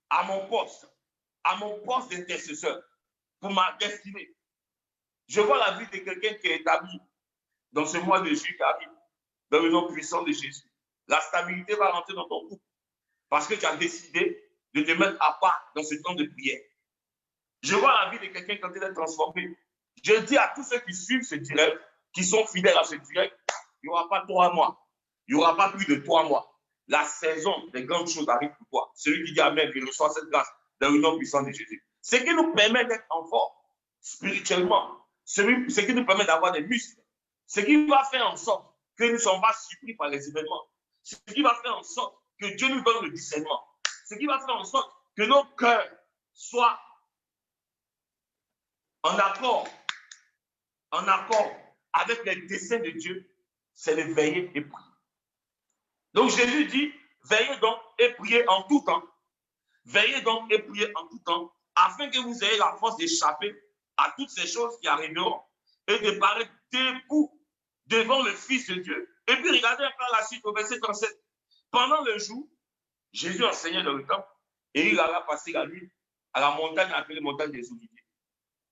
à mon poste d'intercesseur, pour ma destinée. Je vois la vie de quelqu'un qui est établi dans ce mois de juillet qui arrive, dans le nom puissant de Jésus. La stabilité va rentrer dans ton couple parce que tu as décidé de te mettre à part dans ce temps de prière. Je vois la vie de quelqu'un quand il est transformé. Je dis à tous ceux qui suivent ce direct, qui sont fidèles à ce direct, il n'y aura pas 3 mois. Il n'y aura pas plus de 3 mois. La saison des grandes choses arrive pour toi. Celui qui dit Amen, il reçoit cette grâce dans le nom puissant de Jésus. Ce qui nous permet d'être en forme spirituellement, ce qui nous permet d'avoir des muscles, ce qui va faire en sorte que nous ne sommes pas surpris par les événements, ce qui va faire en sorte que Dieu nous donne le discernement, ce qui va faire en sorte que nos cœurs soient en accord avec les desseins de Dieu, c'est de veiller et prier. Donc Jésus dit, veillez donc et priez en tout temps. Veillez donc et priez en tout temps, afin que vous ayez la force d'échapper à toutes ces choses qui arriveront et de paraître debout devant le Fils de Dieu. Et puis regardez encore la suite au verset 37. Pendant le jour, Jésus enseignait dans le temple et il alla passer la nuit à la montagne appelée montagne des Oliviers.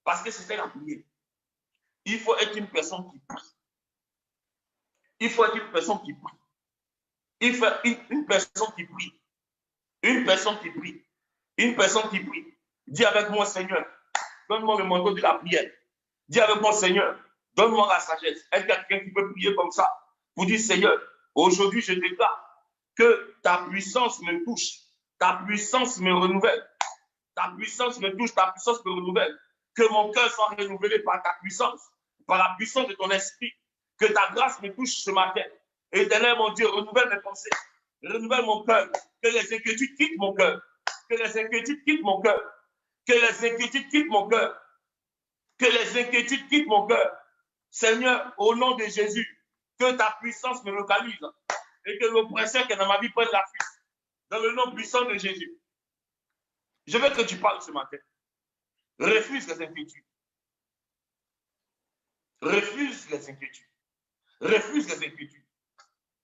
Parce que c'était la prière. Il faut être une personne qui prie. Il faut être une personne qui prie. Il faut être une personne qui prie. Une personne qui prie. Une personne qui prie. Dis avec moi, Seigneur, donne-moi le manteau de la prière. Dis avec moi, Seigneur, donne-moi la sagesse. Est-ce qu'il y a quelqu'un qui peut prier comme ça? Pour dire, Seigneur, aujourd'hui, je déclare que ta puissance me touche. Ta puissance me renouvelle. Ta puissance me touche, ta puissance me renouvelle. Que mon cœur soit renouvelé par ta puissance, par la puissance de ton esprit. Que ta grâce me touche ce matin. Éternel, mon Dieu, renouvelle mes pensées. Renouvelle mon cœur. Que les inquiétudes quittent mon cœur. Que les inquiétudes quittent mon cœur. Que les inquiétudes quittent mon cœur. Que les inquiétudes quittent mon cœur. Seigneur, au nom de Jésus, que ta puissance me localise et que l'oppresseur qui est dans ma vie prenne la fuite. Dans le nom puissant de Jésus. Je veux que tu parles ce matin. Refuse les inquiétudes. Refuse les inquiétudes. Refuse les inquiétudes.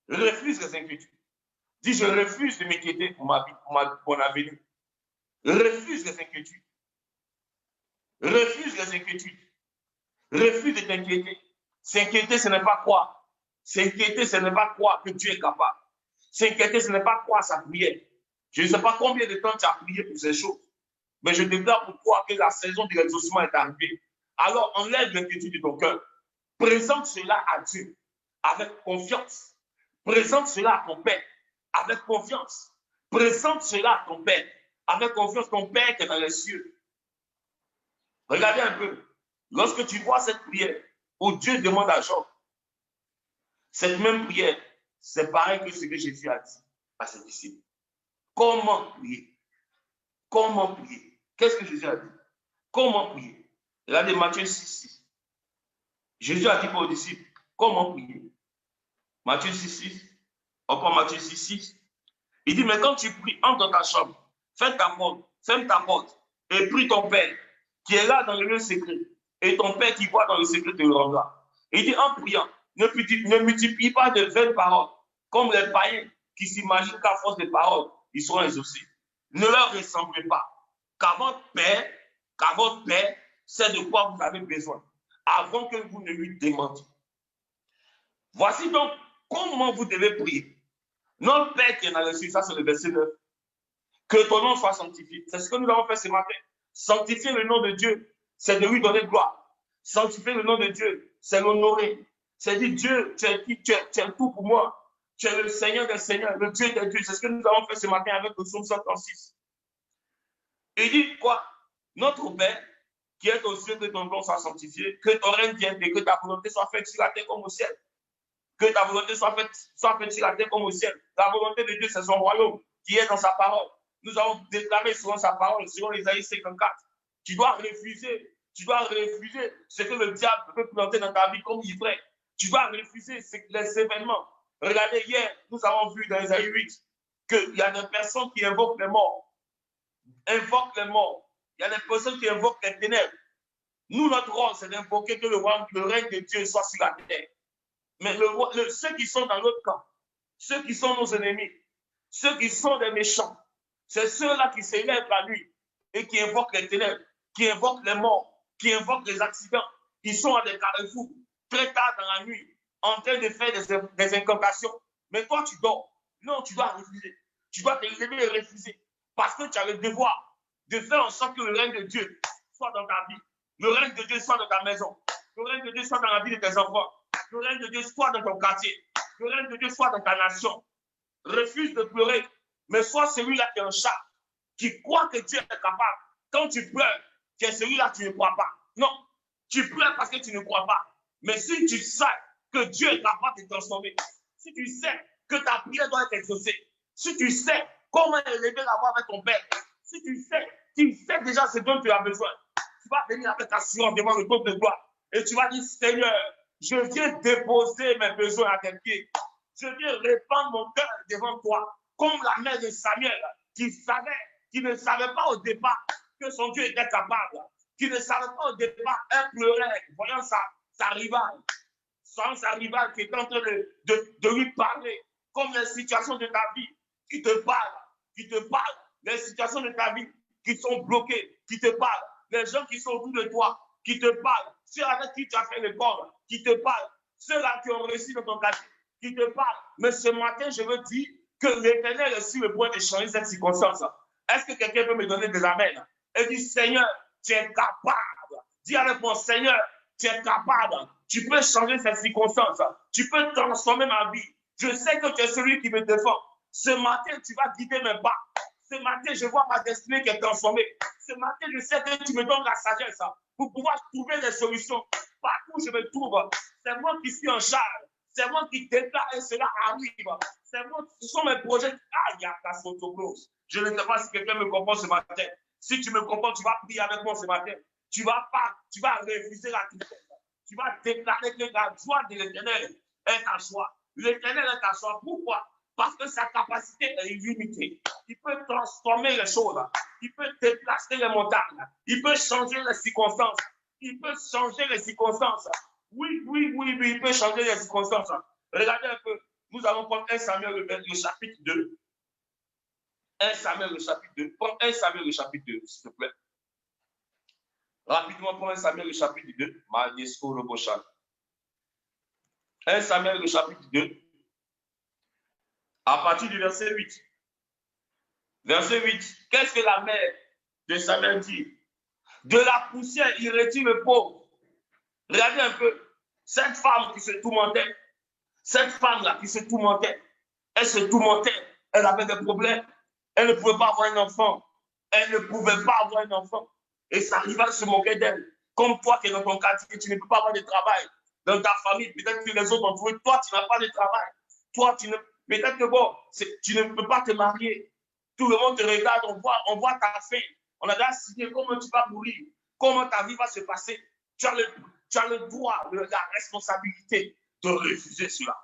Refuse les inquiétudes. Dis, je refuse de m'inquiéter pour ma vie, pour mon avenir. Refuse les inquiétudes. Refuse les inquiétudes. Refuse de t'inquiéter. S'inquiéter, ce n'est pas croire. S'inquiéter, ce n'est pas croire que Dieu est capable. S'inquiéter, ce n'est pas croire sa prière. Je ne sais pas combien de temps tu as prié pour ces choses. Mais je déclare pour toi que la saison de l'exaucement est arrivée. Alors enlève l'inquiétude de ton cœur. Présente cela à Dieu avec confiance. Présente cela à ton Père avec confiance. Présente cela à ton Père avec confiance. Ton Père qui est dans les cieux. Regardez un peu. Lorsque tu vois cette prière où Dieu demande à Job, cette même prière, c'est pareil que ce que Jésus a dit à ses disciples. Comment prier? Comment prier? Qu'est-ce que Jésus a dit? Comment prier? Regardez Matthieu 6. Jésus a dit aux disciples, comment prier? Matthieu 6. On prend Matthieu 6. Il dit, mais quand tu pries, entre dans ta chambre, ferme ta porte, et prie ton Père, qui est là dans le lieu secret, et ton Père qui voit dans le secret te le rendra. Il dit, en priant, ne multiplie pas de vaines paroles, comme les païens qui s'imaginent qu'à force de paroles, ils seront exaucés. Ne leur ressemblez pas, car votre Père sait de quoi vous avez besoin, avant que vous ne lui demandiez. Voici donc comment vous devez prier. Notre Père qui est dans le ciel, ça c'est le verset 9. Que ton nom soit sanctifié. C'est ce que nous avons fait ce matin. Sanctifier le nom de Dieu, c'est de lui donner gloire. Sanctifier le nom de Dieu, c'est l'honorer. C'est dire, Dieu, tu es tout pour moi. Tu es le Seigneur des Seigneurs, le Dieu des dieux. C'est ce que nous avons fait ce matin avec le psaume 136. Il dit quoi? Notre Père, qui est aux cieux, que ton nom soit sanctifié, que ton règne vienne et que ta volonté soit faite sur la terre comme au ciel. Que ta volonté soit faite sur la terre comme au ciel. La volonté de Dieu, c'est son royaume qui est dans sa parole. Nous avons déclaré selon sa parole, selon Isaïe 54. Tu dois refuser ce que le diable peut planter dans ta vie comme ivraie. Tu dois refuser les événements. Regardez, hier, nous avons vu dans Isaïe 8 qu'il y a des personnes qui invoquent les morts. Il y a des personnes qui invoquent les ténèbres. Nous, notre rôle, c'est d'invoquer que le règne de Dieu soit sur la terre. Mais ceux qui sont dans l'autre camp, ceux qui sont nos ennemis, ceux qui sont des méchants, c'est ceux-là qui s'élèvent la nuit et qui invoquent les ténèbres, qui invoquent les morts, qui invoquent les accidents. Ils sont à des carrefours, très tard dans la nuit, en train de faire des incantations. Mais toi, tu dors. Non, tu dois refuser. Tu dois te lever et refuser. Parce que tu as le devoir de faire en sorte que le règne de Dieu soit dans ta vie. Le règne de Dieu soit dans ta maison. Le règne de Dieu soit dans la vie de tes enfants. Le règne de Dieu soit dans ton quartier. Le règne de Dieu soit dans ta nation. Refuse de pleurer, mais sois celui-là qui est un chat, qui croit que Dieu est capable. Quand tu pleures, tu es celui-là qui ne croit pas. Non, tu pleures parce que tu ne crois pas. Mais si tu sais que Dieu est capable de te transformer, si tu sais que ta prière doit être exaucée, si tu sais comment élever la voix avec ton Père, si tu sais déjà ce dont tu as besoin, tu vas venir avec assurance devant le trône de gloire et tu vas dire, Seigneur, je viens déposer mes besoins à tes pieds. Je viens répandre mon cœur devant toi, comme la mère de Samuel, qui ne savait pas au départ que son Dieu était capable, qui ne savait pas au départ, elle pleurait, voyant sa rivale, qui est en train de lui parler, comme les situations de ta vie qui te parlent, les situations de ta vie qui sont bloquées, qui te parlent, les gens qui sont autour de toi, qui te parlent, ceux avec qui tu as fait l'école, qui te parlent, ceux-là qui ont réussi dans ton quartier, qui te parlent. Mais ce matin, je veux dire que l'Éternel est sur le point de changer cette circonstance. Est-ce que quelqu'un peut me donner des amens? Et dit, Seigneur, tu es capable. Dis avec moi, Seigneur, tu es capable. Tu peux changer cette circonstance. Tu peux transformer ma vie. Je sais que tu es celui qui me défend. Ce matin, tu vas guider mes pas. Ce matin, je vois ma destinée qui est transformée. Ce matin, je sais que tu me donnes la sagesse pour pouvoir trouver les solutions. Partout où je me trouve, c'est moi qui suis en charge. C'est moi qui déclare et cela arrive. C'est moi, ce sont mes projets. Ah, il y a ta photoclose. Je ne sais pas si quelqu'un me comprend ce matin. Si tu me comprends, tu vas prier avec moi ce matin. Tu vas refuser la tristesse. Tu vas déclarer que la joie de l'Éternel est ta joie. L'Éternel est ta joie. Pourquoi? Parce que sa capacité est illimitée. Il peut transformer les choses. Il peut déplacer les montagnes. Il peut changer les circonstances. Il peut changer les circonstances. Oui, il peut changer les circonstances. Regardez un peu. Nous allons prendre 1 Samuel le chapitre 2. 1 Samuel le chapitre 2. Prends 1 Samuel le chapitre 2, s'il te plaît. Rapidement, prends 1 Samuel le chapitre 2. 1 Samuel le chapitre 2. À partir du verset 8. Verset 8. Qu'est-ce que la mère de Samuel dit? De la poussière, il retire le pauvre. Regardez un peu. Cette femme qui se tourmentait. Cette femme-là qui se tourmentait. Elle se tourmentait. Elle avait des problèmes. Elle ne pouvait pas avoir un enfant. Elle ne pouvait pas avoir un enfant. Et ça arrivait à se moquer d'elle. Comme toi qui es dans ton quartier, tu ne peux pas avoir de travail. Dans ta famille, peut-être que les autres ont trouvé. Toi, tu n'as pas de travail. Toi, tu ne... Peut-être que bon, tu ne peux pas te marier. Tout le monde te regarde, on voit ta fin. On a déjà signé comment tu vas mourir, comment ta vie va se passer. Tu as le droit, la responsabilité de refuser cela.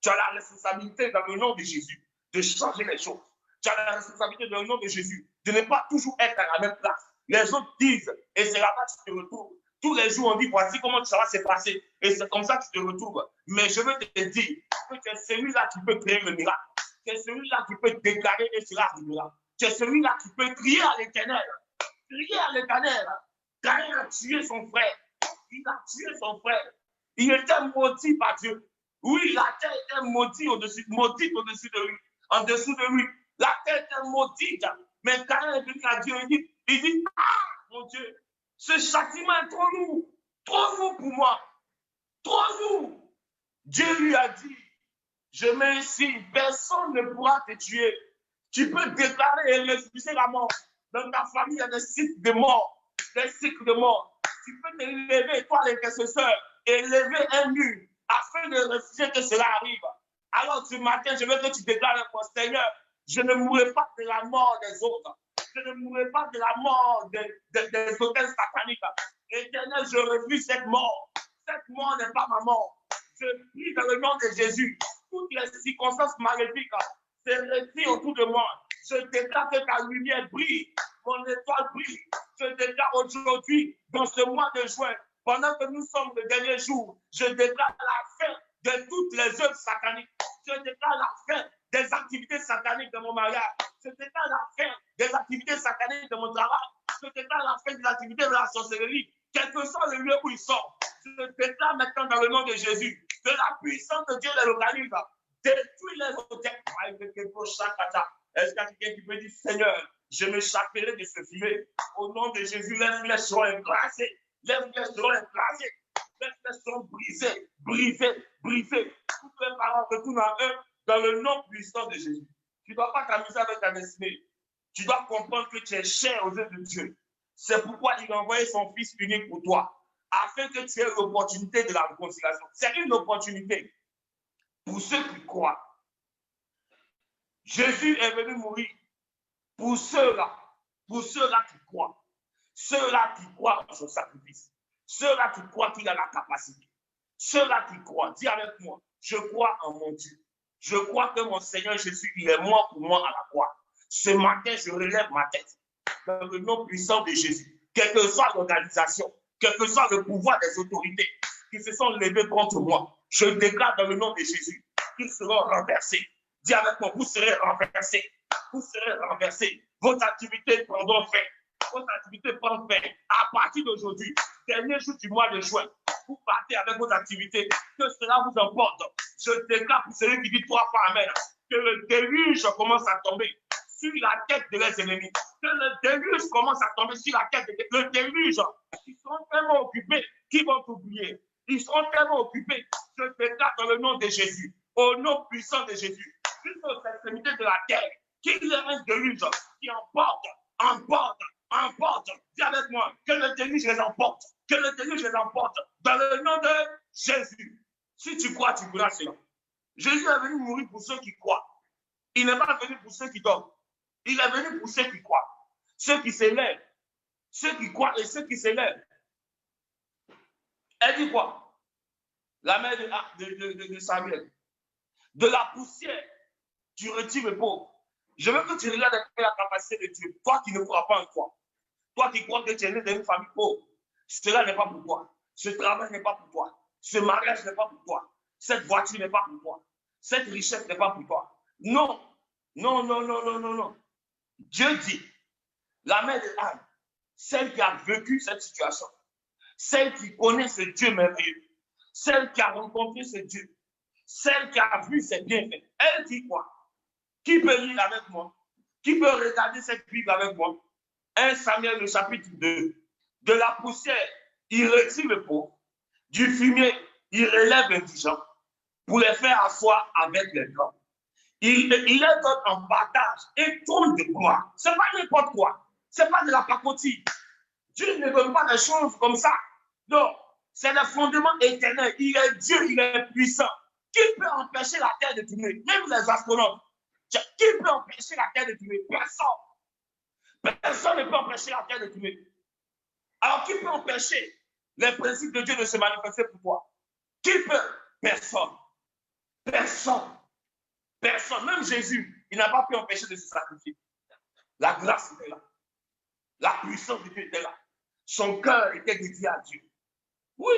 Tu as la responsabilité dans le nom de Jésus de changer les choses. Tu as la responsabilité dans le nom de Jésus de ne pas toujours être à la même place. Les autres disent, et c'est là-bas que tu te retrouves. Tous les jours, on dit, voici comment ça va se passer. Et c'est comme ça que tu te retrouves. Mais je veux te dire que tu es celui-là qui peut créer le miracle. Tu es celui-là qui peut déclarer et cela arrivera. Tu es celui-là qui peut crier à l'Éternel. Crier à l'Éternel. Caïn a tué son frère. Il a tué son frère. Il était maudit par Dieu. Oui, la terre était maudite au-dessus de lui. En dessous de lui. La terre était maudite. Mais Caïn est venu à Dieu et il dit, ah, mon Dieu, ce châtiment est trop lourd pour moi, trop lourd. Dieu lui a dit, je mets ici, personne ne pourra te tuer. Tu peux déclarer et refuser la mort. Dans ta famille, il y a des cycles de mort. Des cycles de mort. Tu peux te lever, toi l'intercesseur, et lever un mur afin de refuser que cela arrive. Alors ce matin, je veux que tu déclares mon Seigneur, je ne mourrai pas de la mort des autres. Je ne mourrai pas de la mort des hôtels sataniques. Éternel, je refuse cette mort. Cette mort n'est pas ma mort. Je prie dans le nom de Jésus. Toutes les circonstances maléfiques se retirent autour de moi. Je déclare que ta lumière brille. Mon étoile brille. Je déclare aujourd'hui, dans ce mois de juin, pendant que nous sommes le dernier jour, je déclare la fin de toutes les œuvres sataniques. Je déclare la fin des activités sataniques de mon mariage. Je déclare la fin des activités sataniques de mon travail. Je déclare la fin des activités de la sorcellerie. Quel que soit le lieu où ils sont, je déclare maintenant dans le nom de Jésus que la puissance de Dieu les localise. Détruis les hôtels. Est-ce qu'il y a quelqu'un qui peut dire, Seigneur, je me chapellerai de ce filet. Au nom de Jésus, les flèches seront écrasées. Les flèches seront écrasées. Les flèches seront brisées. Toutes les paroles retournent à eux dans le nom puissant de Jésus. Tu ne dois pas t'amuser avec ta destinée. Tu dois comprendre que tu es cher aux yeux de Dieu. C'est pourquoi il a envoyé son Fils unique pour toi, afin que tu aies l'opportunité de la réconciliation. C'est une opportunité pour ceux qui croient. Jésus est venu mourir pour ceux-là qui croient. Ceux-là qui croient en son sacrifice. Ceux-là qui croient qu'il a la capacité. Ceux-là qui croient, dis avec moi, je crois en mon Dieu. Je crois que mon Seigneur Jésus, il est mort pour moi à la croix. Ce matin, je relève ma tête dans le nom puissant de Jésus. Quelle que soit l'organisation, quel que soit le pouvoir des autorités qui se sont levés contre moi, je déclare dans le nom de Jésus qu'ils seront renversés. Dis avec moi, vous serez renversés. Vous serez renversés. Vos activités prendront fin. Vos activités prendront fin. À partir d'aujourd'hui, dernier jour du mois de juin, vous partez avec vos activités. Que cela vous emporte. Je déclare pour celui qui dit 3 fois Amen. Que le déluge commence à tomber sur la tête de leurs ennemis. Que le déluge commence à tomber sur la tête de le déluge. Ils seront tellement occupés qu'ils vont t'oublier. Ils seront tellement occupés. Je déclare dans le nom de Jésus, au nom puissant de Jésus, jusqu'aux extrémités de la terre, Qu'il y ait un déluge qui emporte. Dis avec moi, que le déluge les emporte. Que le déluge les emporte. Dans le nom de Jésus. Si tu crois, tu pourras cela. Jésus est venu mourir pour ceux qui croient. Il n'est pas venu pour ceux qui dorment. Il est venu pour ceux qui croient. Ceux qui s'élèvent. Ceux qui croient et ceux qui s'élèvent. Elle dit quoi? La mère de Samuel. De la poussière, tu retires le pauvre. Je veux que tu regardes la capacité de Dieu. Toi qui ne crois pas en toi. Toi qui crois que tu es né dans une famille pauvre. Cela n'est pas pour toi. Ce travail n'est pas pour toi. Ce mariage n'est pas pour toi. Cette voiture n'est pas pour toi. Cette richesse n'est pas pour toi. Non. Non, non, non, non, non, non. Dieu dit, la mère de Anne, celle qui a vécu cette situation, celle qui connaît ce Dieu merveilleux, celle qui a rencontré ce Dieu, celle qui a vu ses bienfaits, elle dit quoi? Qui peut lire avec moi? Qui peut regarder cette Bible avec moi? 1 Samuel, le chapitre 2. De la poussière, il retire le pauvre. Du fumier, il relève l'indigent pour les faire asseoir avec les grands. Il les donne en partage et trône de gloire. Ce n'est pas n'importe quoi. Ce n'est pas de la pacotille. Dieu ne donne pas des choses comme ça. Non, c'est le fondement éternel. Il est Dieu, il est puissant. Qui peut empêcher la terre de tourner? Même les astronautes. Qui peut empêcher la terre de tourner? Personne. Personne ne peut empêcher la terre de tourner. Alors, qui peut empêcher les principes de Dieu de se manifester pour toi? Qui peut? Personne. Personne. Personne. Même Jésus, il n'a pas pu empêcher de se sacrifier. La grâce était là. La puissance de Dieu était là. Son cœur était dédié à Dieu. Oui,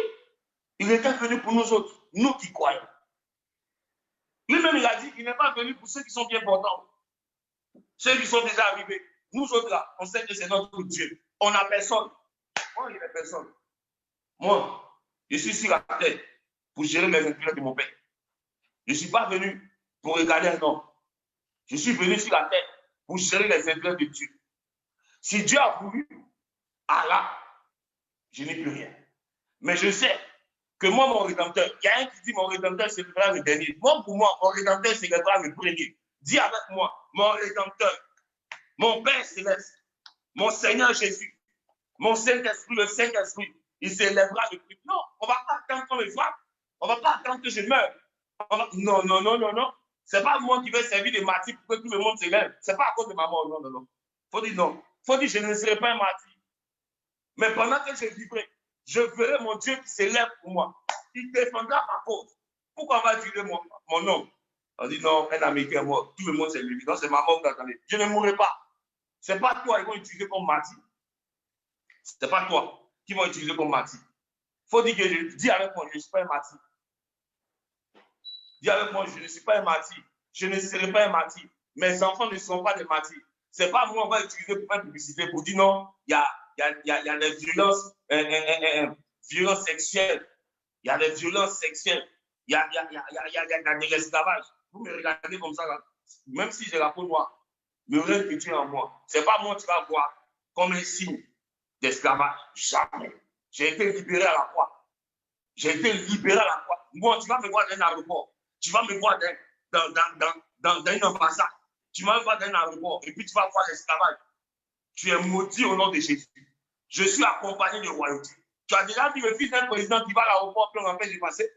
il était venu pour nous autres, nous qui croyons. Lui-même, il a dit qu'il n'est pas venu pour ceux qui sont bien portants. Ceux qui sont déjà arrivés. Nous autres là, on sait que c'est notre Dieu. On n'a personne. Moi, il n'y a personne. Moi, je suis sur la terre pour gérer mes intérêts de mon père. Je ne suis pas venu pour regarder un homme. Je suis venu sur la terre pour gérer les intérêts de Dieu. Si Dieu a voulu, Allah, je n'ai plus rien. Mais je sais que moi, mon rédempteur, il y a un qui dit mon rédempteur, c'est le dernier. Moi, pour moi, mon rédempteur, c'est le premier. Dis avec moi, mon rédempteur, mon Père céleste, mon Seigneur Jésus, mon Saint-Esprit, le Saint-Esprit, il s'élèvera le plus. Non, on ne va pas attendre qu'on me frappe. On ne va pas attendre que je meure. Non, non, non, non, non. Ce n'est pas moi qui vais servir de martyr pour que tout le monde s'élève. Ce n'est pas à cause de ma mort. Non, non, non. Il faut dire non. Il faut dire je ne serai pas un martyr. Mais pendant que je vivrai, je verrai mon Dieu qui s'élève pour moi. Il défendra ma cause. Pourquoi on va utiliser mon nom? On dit non, un Américain est mort. Tout le monde s'est levé. Non, c'est ma mort. Je ne mourrai pas. Ce n'est pas toi qui vont utiliser comme martyr. Ce n'est pas toi qui vont utiliser comme martyr. Il faut dire que je dis avec moi, je ne suis pas un martyr. Dis avec moi, je ne suis pas un martyr. Je ne serai pas un martyr. Mes enfants ne seront pas des martyrs. Ce n'est pas moi qui va utiliser pour faire publicité pour dire non, il y a des violences, violences sexuelles. Il y a des violences sexuelles. Il y a de l'esclavage. Vous me regardez comme ça, là. Même si j'ai la peau noire, le règne que tu es en moi, ce n'est pas moi qui va voir comme un signe d'esclavage. Jamais. J'ai été libéré à la croix. J'ai été libéré à la croix. Moi, tu vas me voir dans un aéroport. Tu vas me voir dans une ambassade. Tu vas me voir dans un aéroport et puis tu vas voir l'esclavage. Tu es maudit au nom de Jésus. Je suis accompagné de royauté. Tu as déjà vu le fils d'un président qui va à l'aéroport et on empêche de passer?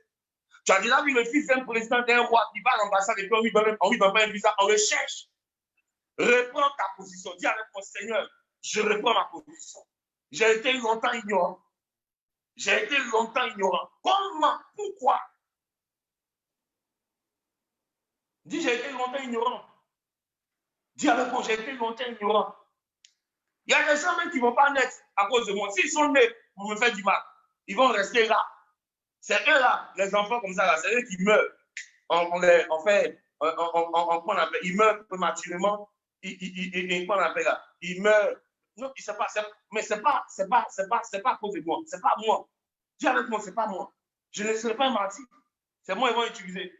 Tu as déjà vu le fils d'un président d'un roi qui va à l'ambassade et puis on lui donne pas un visa? On le cherche. Reprends ta position. Dis avec mon Seigneur, je reprends ma position. J'ai été longtemps ignorant. J'ai été longtemps ignorant. Comment? Pourquoi? Dis, j'ai été longtemps ignorant. Dis avec moi, j'ai été longtemps ignorant. Il y a des gens même qui ne vont pas naître à cause de moi. S'ils sont nés pour me faire du mal, ils vont rester là. C'est eux là, les enfants comme ça, c'est eux qui meurent. Ils meurent prématurément. Ils meurent. Non, il sait pas, mais c'est pas à cause de moi. C'est pas moi. Dis avec moi, c'est pas moi. Je ne serai pas un martyr. C'est moi, ils vont utiliser.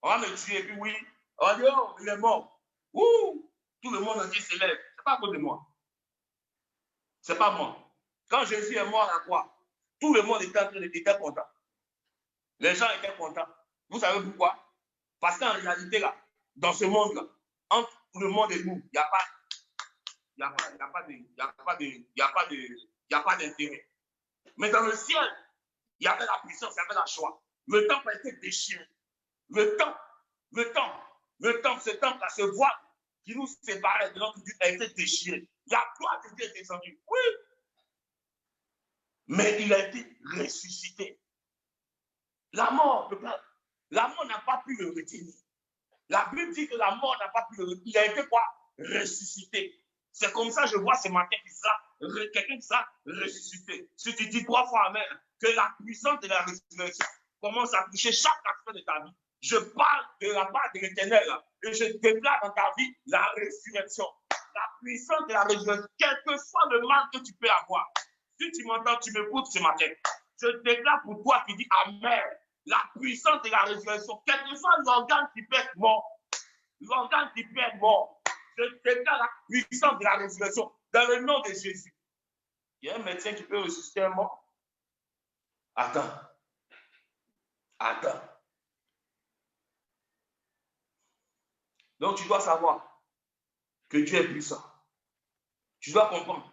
On va me tuer, et puis oui, on va dire, oh, il est mort. Ouh, tout le monde entier s'élève. C'est pas à cause de moi. C'est pas moi. Quand Jésus est mort à la croix, tout le monde était content. Les gens étaient contents. Vous savez pourquoi? Parce qu'en réalité, là, dans ce monde-là, entre le monde est nous. Il n'y a pas d'intérêt. Mais dans le ciel, il y avait la puissance, il y avait la joie. Le temple a été déchiré. Le temple, ce temple-là, ce voile qui nous séparait de notre Dieu a été déchiré. La gloire de Dieu est descendue. Oui. Mais il a été ressuscité. La mort n'a pas pu le retenir. La Bible dit que la mort n'a pas pu le retenir. Il a été quoi? Ressuscité. C'est comme ça que je vois ce matin quelqu'un qui sera ressuscité. Si tu dis 3 fois amen, que la puissance de la résurrection commence à toucher chaque aspect de ta vie. Je parle de la part de l'Éternel et je déclare dans ta vie la résurrection. La puissance de la résurrection, quel que soit le mal que tu peux avoir. Si tu m'entends, tu m'écoutes ce matin. Je déclare pour toi qui dis amen. La puissance de la résurrection, quel que soit l'organe qui peut être mort, l'organe qui peut être mort, je déclare la puissance de la résurrection dans le nom de Jésus. Il y a un médecin qui peut ressusciter un mort. Attends. Donc tu dois savoir que Dieu est puissant. Tu dois comprendre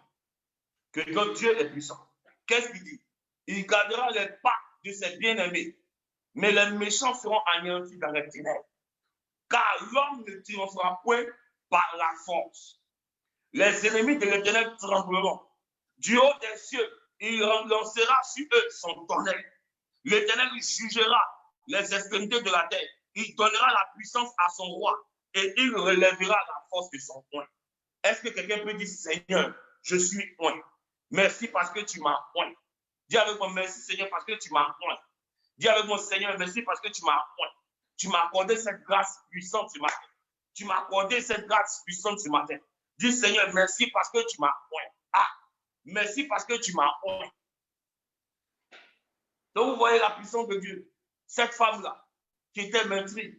que notre Dieu est puissant. Qu'est-ce qu'il dit? Il gardera les pas de ses bien-aimés, mais les méchants seront anéantis dans les ténèbres. Car l'homme ne triomphera point par la force. Les ennemis de l'Éternel trembleront. Du haut des cieux, il lancera sur eux son tonnerre. L'Éternel jugera les extrémités de la terre. Il donnera la puissance à son roi et il relèvera la force de son oint. Est-ce que quelqu'un peut dire, Seigneur, je suis oint. Merci parce que tu m'as oint. Dis avec moi, merci Seigneur parce que tu m'as oint. Dis avec moi, Seigneur, merci parce que tu m'as oint. Tu m'as accordé cette grâce puissante ce matin. Tu m'as accordé cette grâce puissante ce matin. Dis, Seigneur, merci parce que tu m'as oint. Ah, merci parce que tu m'as oint. Donc, vous voyez la puissance de Dieu. Cette femme-là, qui était meurtrie,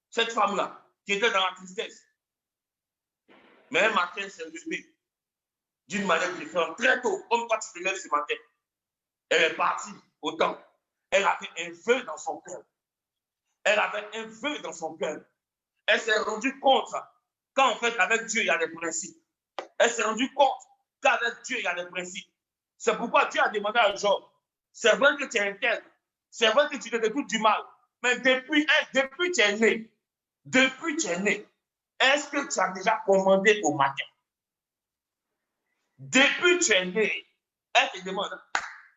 cette femme-là, qui était dans la tristesse, mais un matin, elle s'est levée d'une manière différente, très tôt, comme quand tu te lèves ce matin. Elle est partie au temple. Elle avait un vœu dans son cœur. Elle s'est rendue compte qu'en fait, avec Dieu, il y a des principes. Elle s'est rendue compte qu'avec Dieu, il y a des principes. C'est pourquoi Dieu a demandé à Job, c'est vrai que tu es intègre, c'est vrai que tu te détournes du mal, mais depuis que tu es né, est-ce que tu as déjà commandé au matin? Depuis que tu es né, elle te demande,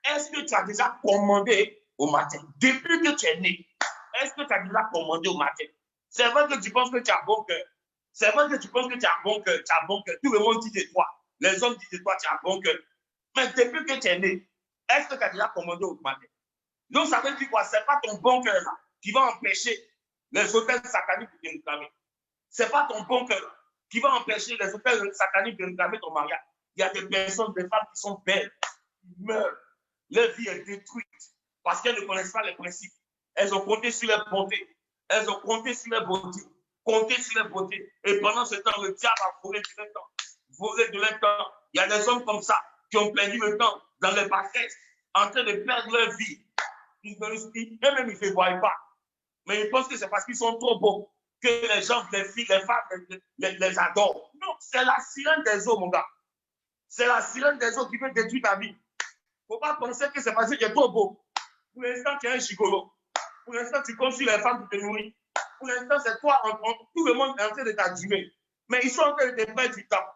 est-ce que tu as déjà commandé au matin? Depuis que tu es né, est-ce que tu as déjà commandé au matin? C'est vrai que tu penses que tu as bon cœur. C'est vrai que tu penses que tu as bon cœur. Tout le monde dit de toi. Les hommes disent de toi, tu as bon cœur. Mais depuis que tu es né, est-ce que tu as déjà commandé au matin? Donc, ça veut dire quoi? Ce n'est pas ton bon cœur là qui va empêcher les autels sataniques de te réclamer. Ce n'est pas ton bon cœur qui va empêcher les autels sataniques de réclamer ton mariage. Il y a des personnes, des femmes qui sont belles, qui meurent. Leur vie est détruite parce qu'elles ne connaissent pas les principes. Elles ont compté sur leur bonté. Et pendant ce temps, le diable a volé de leur temps. Il y a des hommes comme ça qui ont perdu le temps dans les bassesses, en train de perdre leur vie. Eux-mêmes, ils ne se voient pas. Mais ils pensent que c'est parce qu'ils sont trop beaux que les gens, les filles, les femmes les adorent. Non, c'est la sirène des eaux, mon gars. C'est la sirène des eaux qui veut détruire ta vie. Il ne faut pas penser que c'est parce que tu es trop beau. Pour l'instant, tu es un gigolo. Pour l'instant, tu comptes sur les femmes pour te nourrir. Pour l'instant, c'est toi, tout le monde est en train de t'adjumer. Mais ils sont en train de te perdre du temps.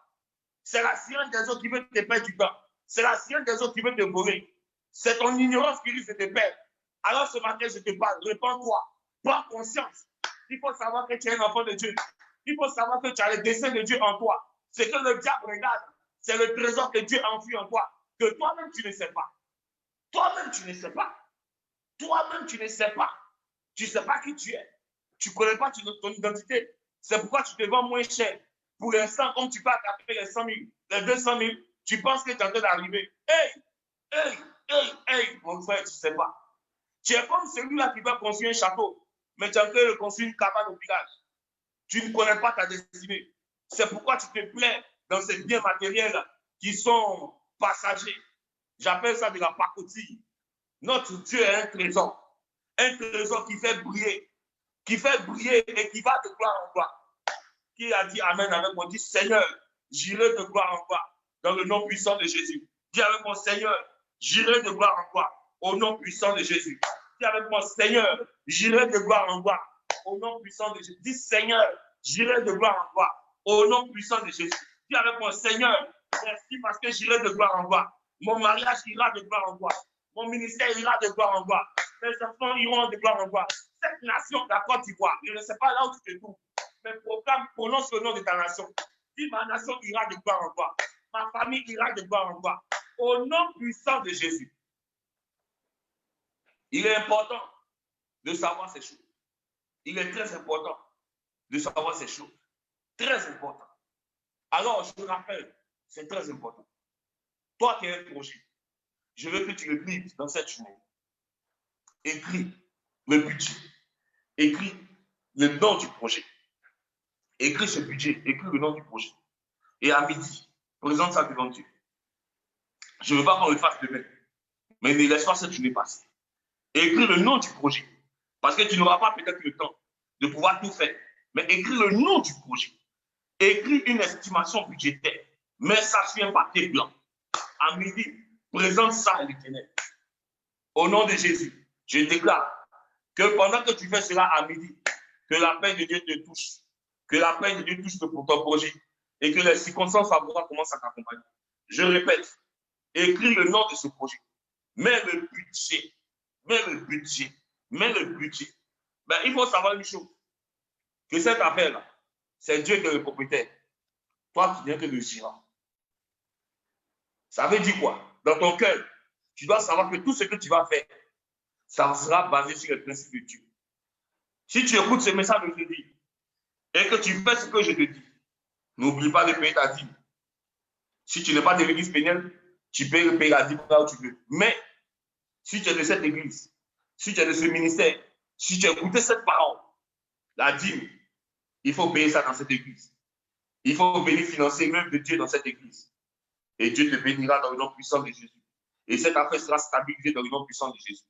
C'est la sirène des autres qui veut te perdre du temps. C'est la sirène des autres qui veut te voler. C'est ton ignorance qui risque de te perdre. Alors ce matin, je te parle, répands-toi. Prends conscience. Il faut savoir que tu es un enfant de Dieu. Il faut savoir que tu as le dessein de Dieu en toi. Ce que le diable regarde, c'est le trésor que Dieu a enfui en toi. Que toi-même, tu ne sais pas. Toi-même, tu ne sais pas. Toi-même, tu ne sais pas. Tu ne sais pas qui tu es. Tu ne connais pas ton identité. C'est pourquoi tu te vends moins cher. Pour l'instant, quand tu vas taper les 100 000, les 200 000, tu penses que tu es en train d'arriver. Hey, mon frère, tu ne sais pas. Tu es comme celui-là qui va construire un château, mais tu es en train de construire une cabane au village. Tu ne connais pas ta destinée. C'est pourquoi tu te plais dans ces biens matériels qui sont passagers. J'appelle ça de la pacotille. Notre Dieu est un trésor qui fait briller et qui va de gloire en gloire. Qui a dit Amen avec moi? Dis Seigneur, j'irai de gloire en gloire dans le nom puissant de Jésus. Dis avec moi Seigneur, j'irai de gloire en gloire au nom puissant de Jésus. Dis avec moi Seigneur, j'irai de gloire en gloire au nom puissant de Jésus. Dis Seigneur, j'irai de gloire en gloire au nom puissant de Jésus. Dis avec moi Seigneur, merci parce que j'irai de gloire en gloire. Mon mariage ira de gloire en gloire. Mon ministère ira de gloire en gloire. Mes enfants iront de gloire en gloire. Cette nation, la Côte d'Ivoire, je ne sais pas là où tu te trouves, mais proclame, prononce le nom de ta nation. Dis ma nation ira de gloire en gloire. Ma famille ira de gloire en gloire. Au nom puissant de Jésus. Il est important de savoir ces choses. Il est très important de savoir ces choses. Très important. Alors, je te rappelle, c'est très important. Toi qui es un projet, je veux que tu le lises dans cette journée. Écris le budget. Écris le nom du projet. Écris ce budget. Écris le nom du projet. Et à midi, présente ça devant Dieu. Je ne veux pas qu'on le fasse demain. Mais ne laisse pas cette journée passer. Écris le nom du projet. Parce que tu n'auras pas peut-être le temps de pouvoir tout faire. Mais écris le nom du projet. Écris une estimation budgétaire. Mets ça sur un papier blanc. À midi, présente ça à l'Éternel. Au nom de Jésus, je déclare que pendant que tu fais cela à midi, que la paix de Dieu te touche. Que la paix de Dieu touche pour ton projet. Et que les circonstances favorables commencent à t'accompagner. Je répète, écris le nom de ce projet. Mets le budget. Mets le budget. Mets le budget. Ben, il faut savoir une chose. Que cette affaire-là, c'est Dieu qui est le propriétaire. Toi, tu n'es que le gérant. Ça veut dire quoi? Dans ton cœur, tu dois savoir que tout ce que tu vas faire, ça sera basé sur le principe de Dieu. Si tu écoutes ce message de aujourd'hui et que tu fais ce que je te dis, n'oublie pas de payer ta dîme. Si tu n'es pas de l'église pénale, tu peux payer la dîme là où tu veux. Mais si tu es de cette église, si tu es de ce ministère, si tu as écouté cette parole, la dîme, il faut payer ça dans cette église. Il faut venir financer l'œuvre de Dieu dans cette église. Et Dieu te bénira dans le nom puissant de Jésus. Et cette affaire sera stabilisée dans le nom puissant de Jésus.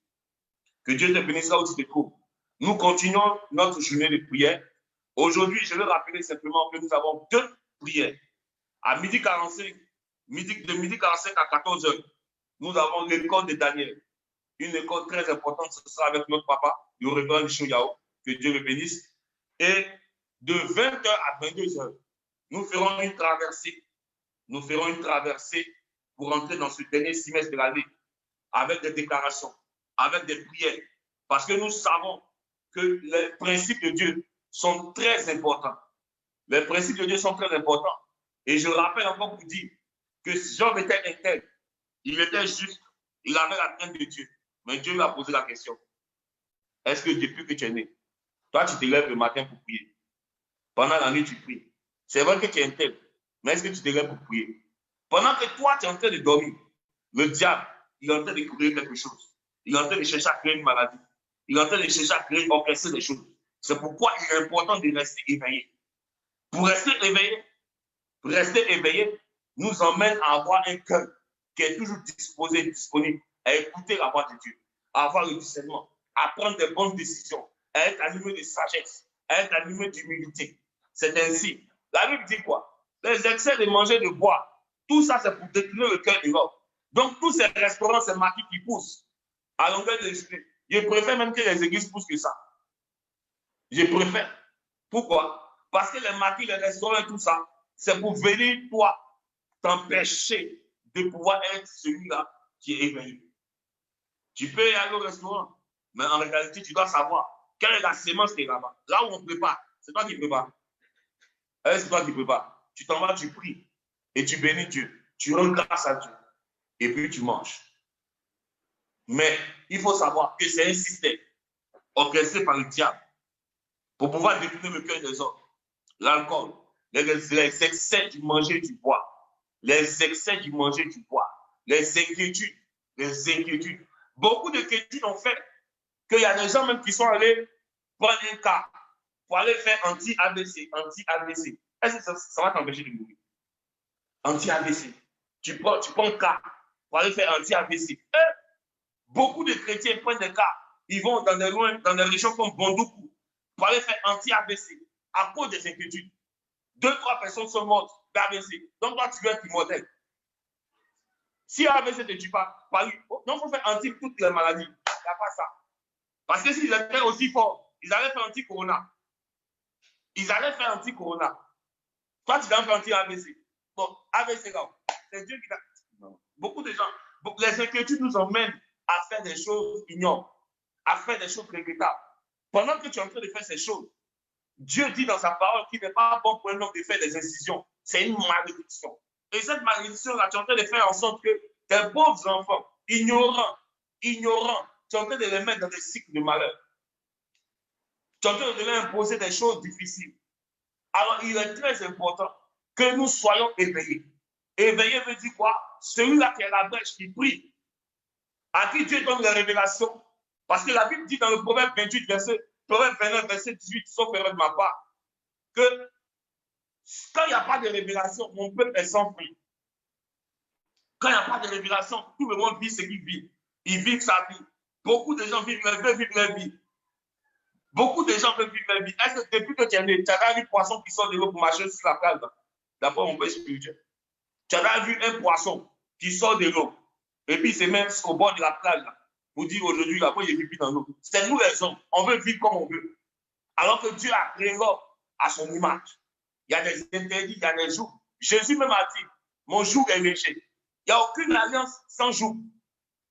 Que Dieu te bénisse où tu te trouves. Nous continuons notre journée de prière. Aujourd'hui, je veux rappeler simplement que nous avons 2 prières. À midi 45, de midi 45 à 14 h, nous avons l'école de Daniel. Une école très importante, ce sera avec notre papa, le révérend Michel Yao. Que Dieu le bénisse. Et de 20 h à 22 h, nous ferons une traversée. Nous ferons une traversée pour entrer dans ce dernier semestre de l'année avec des déclarations, avec des prières. Parce que nous savons que les principes de Dieu sont très importants. Les principes de Dieu sont très importants. Et je rappelle encore pour dire que Job était intègre. Il était juste. Il avait la crainte de Dieu. Mais Dieu lui a posé la question. Est-ce que depuis que tu es né, toi tu te lèves le matin pour prier? Pendant la nuit tu pries. C'est vrai que tu es intègre. Mais est-ce que tu te lèves pour prier? Pendant que toi, tu es en train de dormir, le diable, il est en train de créer quelque chose. Il est en train de chercher à créer une maladie. Il est en train de chercher à créer, orchestrer des choses. C'est pourquoi il est important de rester éveillé. Pour rester éveillé, nous emmène à avoir un cœur qui est toujours disposé, disponible, à écouter la voix de Dieu, à avoir le discernement, à prendre des bonnes décisions, à être animé de sagesse, à être animé d'humilité. C'est ainsi. La Bible dit quoi? Les excès de manger, de boire, tout ça, c'est pour détruire le cœur de l'homme. Donc, tous ces restaurants, ces maquis qui poussent à longueur de journée. Je préfère même que les églises poussent que ça. Je préfère. Pourquoi? Parce que les maquis, les restaurants et tout ça, c'est pour venir, toi, t'empêcher de pouvoir être celui-là qui est éveillé. Tu peux y aller au restaurant, mais en réalité, tu dois savoir quelle est la sémence qui est là-bas. Là où on prépare, c'est toi qui prépares. C'est toi qui prépares. Tu t'en vas, tu pries et tu bénis Dieu. Tu rends grâce à Dieu et puis tu manges. Mais il faut savoir que c'est un système orchestré par le diable pour pouvoir détourner le cœur des hommes. L'alcool, les excès du manger, du bois, les excès du manger, du bois, les inquiétudes. Beaucoup d'inquiétudes ont fait qu'il y a des gens même qui sont allés prendre un cas pour aller faire anti-AVC. Est-ce que ça va t'empêcher de mourir? Anti-AVC. Tu prends un cas pour aller faire anti-AVC. Beaucoup de chrétiens prennent des cas. Ils vont dans des régions comme Bondoukou pour aller faire anti-AVC à cause des inquiétudes. 2, 3 personnes sont mortes d'AVC. Donc, toi, tu veux être immortel. Si AVC ne te tue pas, donc il faut faire anti toutes les maladies. Il n'y a pas ça. Parce que s'ils étaient aussi forts, ils allaient faire anti-corona. Ils allaient faire anti-corona. Toi, tu dois faire anti-AVC. Bon, AVC, là, c'est Dieu qui t'a. Beaucoup de gens, les inquiétudes nous emmènent à faire des choses ignobles, à faire des choses regrettables. Pendant que tu es en train de faire ces choses, Dieu dit dans sa parole qu'il n'est pas bon pour un homme de faire des incisions. C'est une malédiction. Et cette malédiction-là, tu es en train de faire en sorte que tes pauvres enfants, ignorants, tu es en train de les mettre dans des cycles de malheur. Tu es en train de leur imposer des choses difficiles. Alors, il est très important que nous soyons éveillés. Éveillé veut dire quoi? Celui-là qui est la brèche, qui prie, à qui Dieu donne les révélations. Parce que la Bible dit dans le Proverbe 28, Proverbe 29, verset 18, sauf erreur de ma part, que quand il n'y a pas de révélation, mon peuple est sans fruit. Quand il n'y a pas de révélation, tout le monde vit ce qu'il vit. Ils vivent sa vie. Beaucoup de gens veulent vivre leur vie. Beaucoup de gens veulent vivre leur vie. Est-ce que depuis que tu es né, tu as vu un poisson qui sort de l'eau pour marcher sur la plage, d'après mon père spirituel? Tu as vu un poisson qui sort de l'eau et puis il se met au bord de la plage là, pour dire aujourd'hui, là, moi, j'ai vécu dans l'eau. C'est nous les hommes. On veut vivre comme on veut. Alors que Dieu a créé l'homme à son image. Il y a des interdits, il y a des jours. Jésus même a dit, mon jour est léger. Il n'y a aucune alliance sans jour.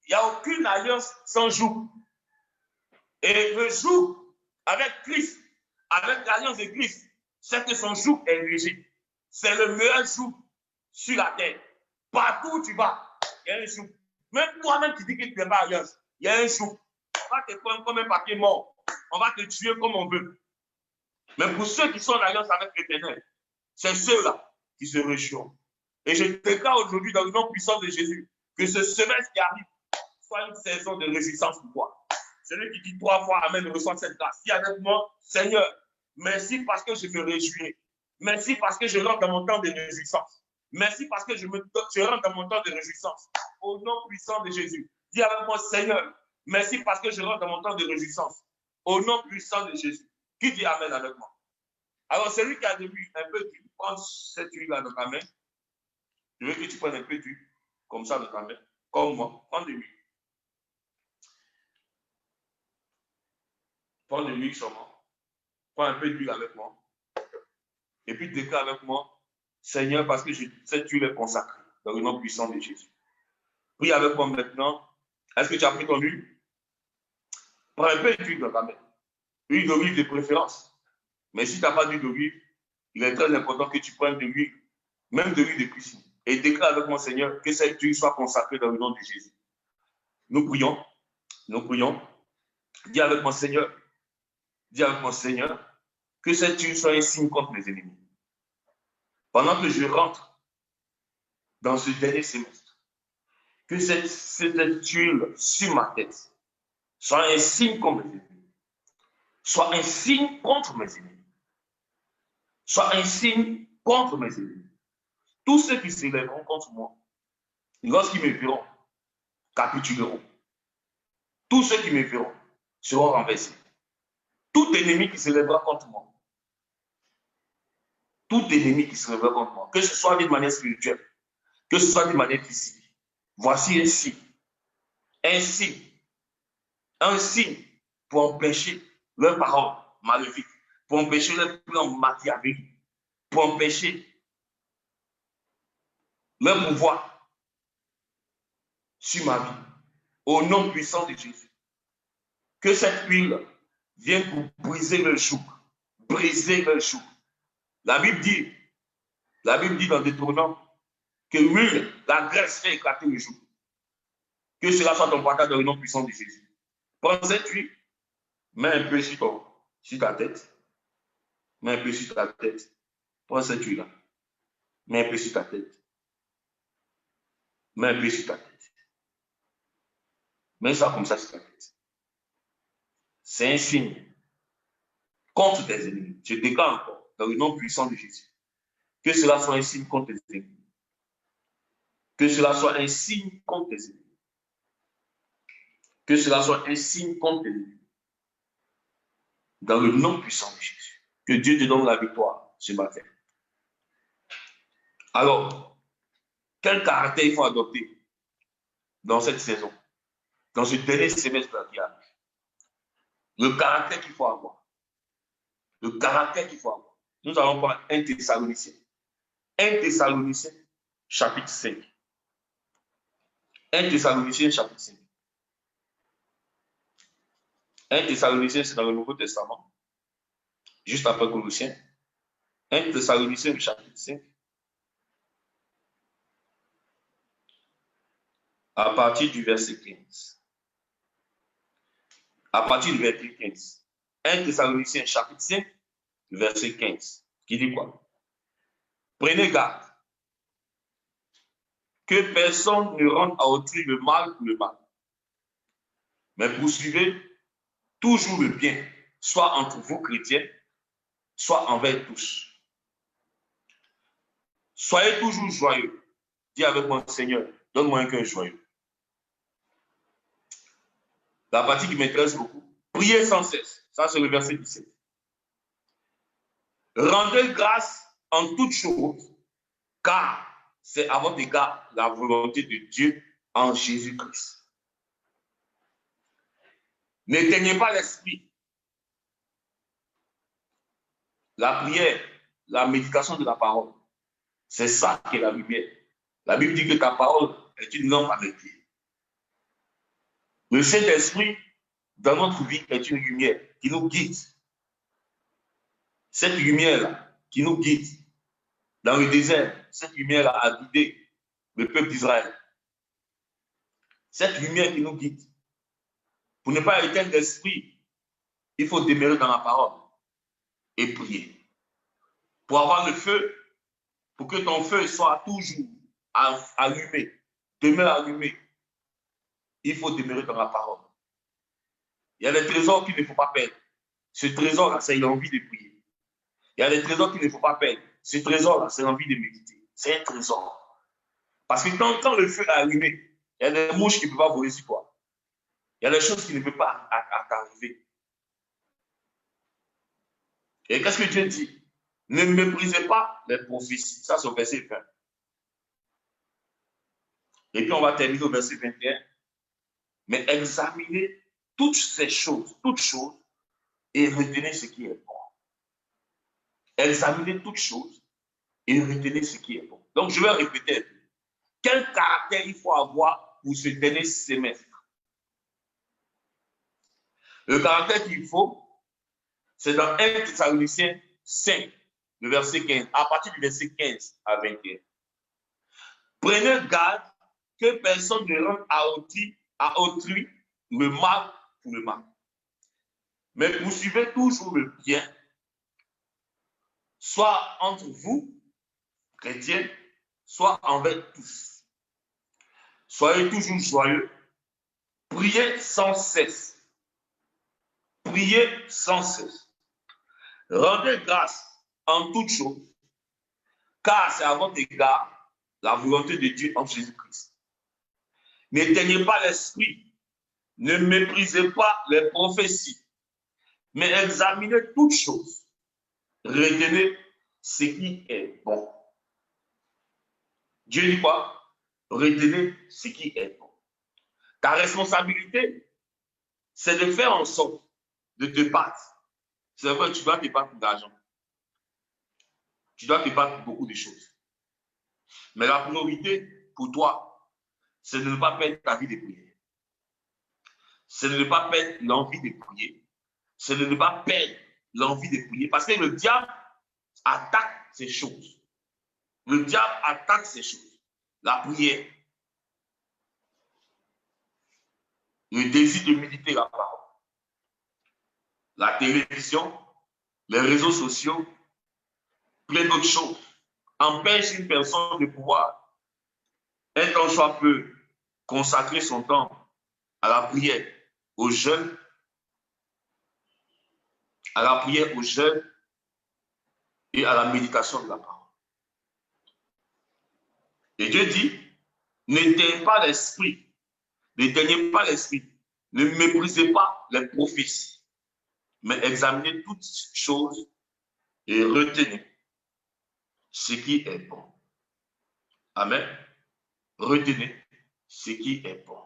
Il n'y a aucune alliance sans jour. Et le jour avec Christ, avec l'alliance de Christ, c'est que son jour est léger. C'est le meilleur jour sur la terre. Partout où tu vas, il y a un jour. Même toi-même qui dis que tu n'es pas alliance, il y a un jour. On va te prendre comme un papier mort. On va te tuer comme on veut. Mais pour ceux qui sont en alliance avec l'Éternel, c'est ceux-là qui se réjouiront. Et je déclare aujourd'hui dans le nom puissant de Jésus que ce semestre qui arrive soit une saison de réjouissance pour toi. Celui qui dit 3 fois Amen reçoit cette grâce. Dis avec moi, Seigneur, merci parce que je me réjouis. Merci parce que je rentre dans mon temps de réjouissance. Merci parce que je rentre dans mon temps de réjouissance. Au nom puissant de Jésus. Dis avec moi, Seigneur, merci parce que je rentre dans mon temps de réjouissance. Au nom puissant de Jésus. Qui dit Amen avec moi? Alors, celui qui a de l'huile, un peu d'huile, prends cette huile-là dans ta main. Je veux que tu prennes un peu d'huile, comme ça, dans ta main. Comme moi. Prends de l'huile. Prends de l'huile sur moi. Prends un peu d'huile avec moi. Et puis déclare avec moi, Seigneur, parce que cette huile est consacrée dans le nom puissant de Jésus. Prie avec moi maintenant. Est-ce que tu as pris ton huile? Prends un peu d'huile dans ta main. Huile d'olive de préférence. Mais si tu n'as pas d'huile d'olive, il est très important que tu prennes de l'huile, même de l'huile de cuisine. Et déclare avec moi, Seigneur, que cette huile soit consacrée dans le nom de Jésus. Nous prions. Nous prions. Dis avec moi, Seigneur. Dis avec moi, Seigneur, que cette huile soit un signe contre mes ennemis. Pendant que je rentre dans ce dernier semestre, que cette huile sur ma tête soit un signe contre mes ennemis. Soit un signe contre mes ennemis. Soit un signe contre mes ennemis. Tous ceux qui s'élèveront contre moi, lorsqu'ils me verront, capituleront. Tous ceux qui me verront seront renversés. Tout ennemi qui s'élèvera contre moi, tout ennemi qui s'élèvera contre moi, que ce soit d'une manière spirituelle, que ce soit d'une manière physique, voici un signe pour empêcher leurs paroles maléfiques, pour empêcher leurs plans machiavéliques, pour empêcher leur pouvoir sur ma vie. Au nom puissant de Jésus. Que cette huile vienne pour briser le joug. Briser le joug. La Bible dit dans Deutéronome que l'huile, la graisse fait éclater le joug. Que cela soit ton partage dans le nom puissant de Jésus. Prends cette huile, mets un peu sur ta tête. Mets un peu sur ta tête. Prends cette huile-là. Mets un peu sur ta tête. Mets un peu sur ta tête. Mets ça comme ça sur ta tête. C'est un signe contre tes ennemis. Je déclare encore dans le nom puissant de Jésus. Que cela soit un signe contre tes ennemis. Que cela soit un signe contre tes ennemis. Que cela soit un signe contre tes ennemis. Dans le nom puissant de Jésus. Que Dieu te donne la victoire ce matin. Alors, quel caractère il faut adopter dans cette saison, dans ce dernier semestre qui arrive? Le caractère qu'il faut avoir. Le caractère qu'il faut avoir. Nous allons prendre 1 Thessaloniciens. 1 Thessaloniciens, chapitre 5. 1 Thessaloniciens, chapitre 5. 1 Thessaloniciens, c'est dans le Nouveau Testament, juste après Colossiens. 1 Thessaloniciens, chapitre 5. À partir du verset 15. À partir du verset 15. 1 Thessaloniciens, chapitre 5, verset 15. Qui dit quoi? Prenez garde que personne ne rende à autrui le mal pour le mal, mais poursuivez toujours le bien, soit entre vous chrétiens, soit envers tous. Soyez toujours joyeux. Dis avec moi, Seigneur, donne-moi un cœur joyeux. La partie qui m'intéresse beaucoup. Priez sans cesse. Ça, c'est le verset 17. Rendez grâce en toutes choses, car c'est à votre égard la volonté de Dieu en Jésus-Christ. N'éteignez pas l'esprit. La prière, la méditation de la parole, c'est ça qui est la lumière. La Bible dit que ta parole est une lampe à mes pieds. Le Saint-Esprit, dans notre vie, est une lumière qui nous guide. Cette lumière-là, qui nous guide dans le désert, cette lumière-là a guidé le peuple d'Israël. Cette lumière qui nous guide. Pour ne pas éteindre l'esprit, il faut demeurer dans la parole et prier. Pour avoir le feu, pour que ton feu soit toujours allumé, demeure allumé, il faut demeurer dans la parole. Il y a des trésors qu'il ne faut pas perdre. Ce trésor-là, c'est l'envie de prier. Il y a des trésors qu'il ne faut pas perdre. Ce trésor-là, c'est l'envie de méditer. C'est un trésor. Parce que quand le feu est allumé, il y a des mouches qui ne peuvent pas voler sur toi. Il y a des choses qui ne peuvent pas t'arriver. Et qu'est-ce que Dieu dit? Ne méprisez pas les prophéties. Ça, c'est au verset 20. Et puis, on va terminer au verset 21. Mais examinez toutes ces choses, et retenez ce qui est bon. Examinez toutes choses et retenez ce qui est bon. Donc, je vais répéter un peu. Quel caractère il faut avoir pour ce dernier semestre? Le caractère qu'il faut, c'est dans 1 Thessaloniciens 5, le verset 15, à partir du verset 15 à 21. Prenez garde que personne ne rende à autrui le mal pour le mal. Mais poursuivez toujours le bien, soit entre vous, chrétiens, soit envers tous. Soyez toujours joyeux. Priez sans cesse. Priez sans cesse. Rendez grâce en toutes choses, car c'est à votre égard la volonté de Dieu en Jésus-Christ. N'éteignez pas l'esprit, ne méprisez pas les prophéties, mais examinez toutes choses. Retenez ce qui est bon. Dieu dit quoi? Retenez ce qui est bon. Ta responsabilité, c'est de faire en sorte de te battre. C'est vrai, tu dois te battre pour l'argent. Tu dois te battre pour beaucoup de choses. Mais la priorité pour toi, c'est de ne pas perdre ta vie de prière. C'est de ne pas perdre l'envie de prier. C'est de ne pas perdre l'envie de prier. Parce que le diable attaque ces choses. Le diable attaque ces choses. La prière. Le désir de méditer la parole. La télévision, les réseaux sociaux, plein d'autres choses, empêchent une personne de pouvoir, un temps soit peu, consacrer son temps à la prière, aux jeunes, à la prière aux jeunes et à la méditation de la parole. Et Dieu dit, n'éteignez pas l'esprit, n'éteignez pas l'esprit, ne méprisez pas les prophéties, mais examinez toutes choses et retenez ce qui est bon. Amen. Retenez ce qui est bon.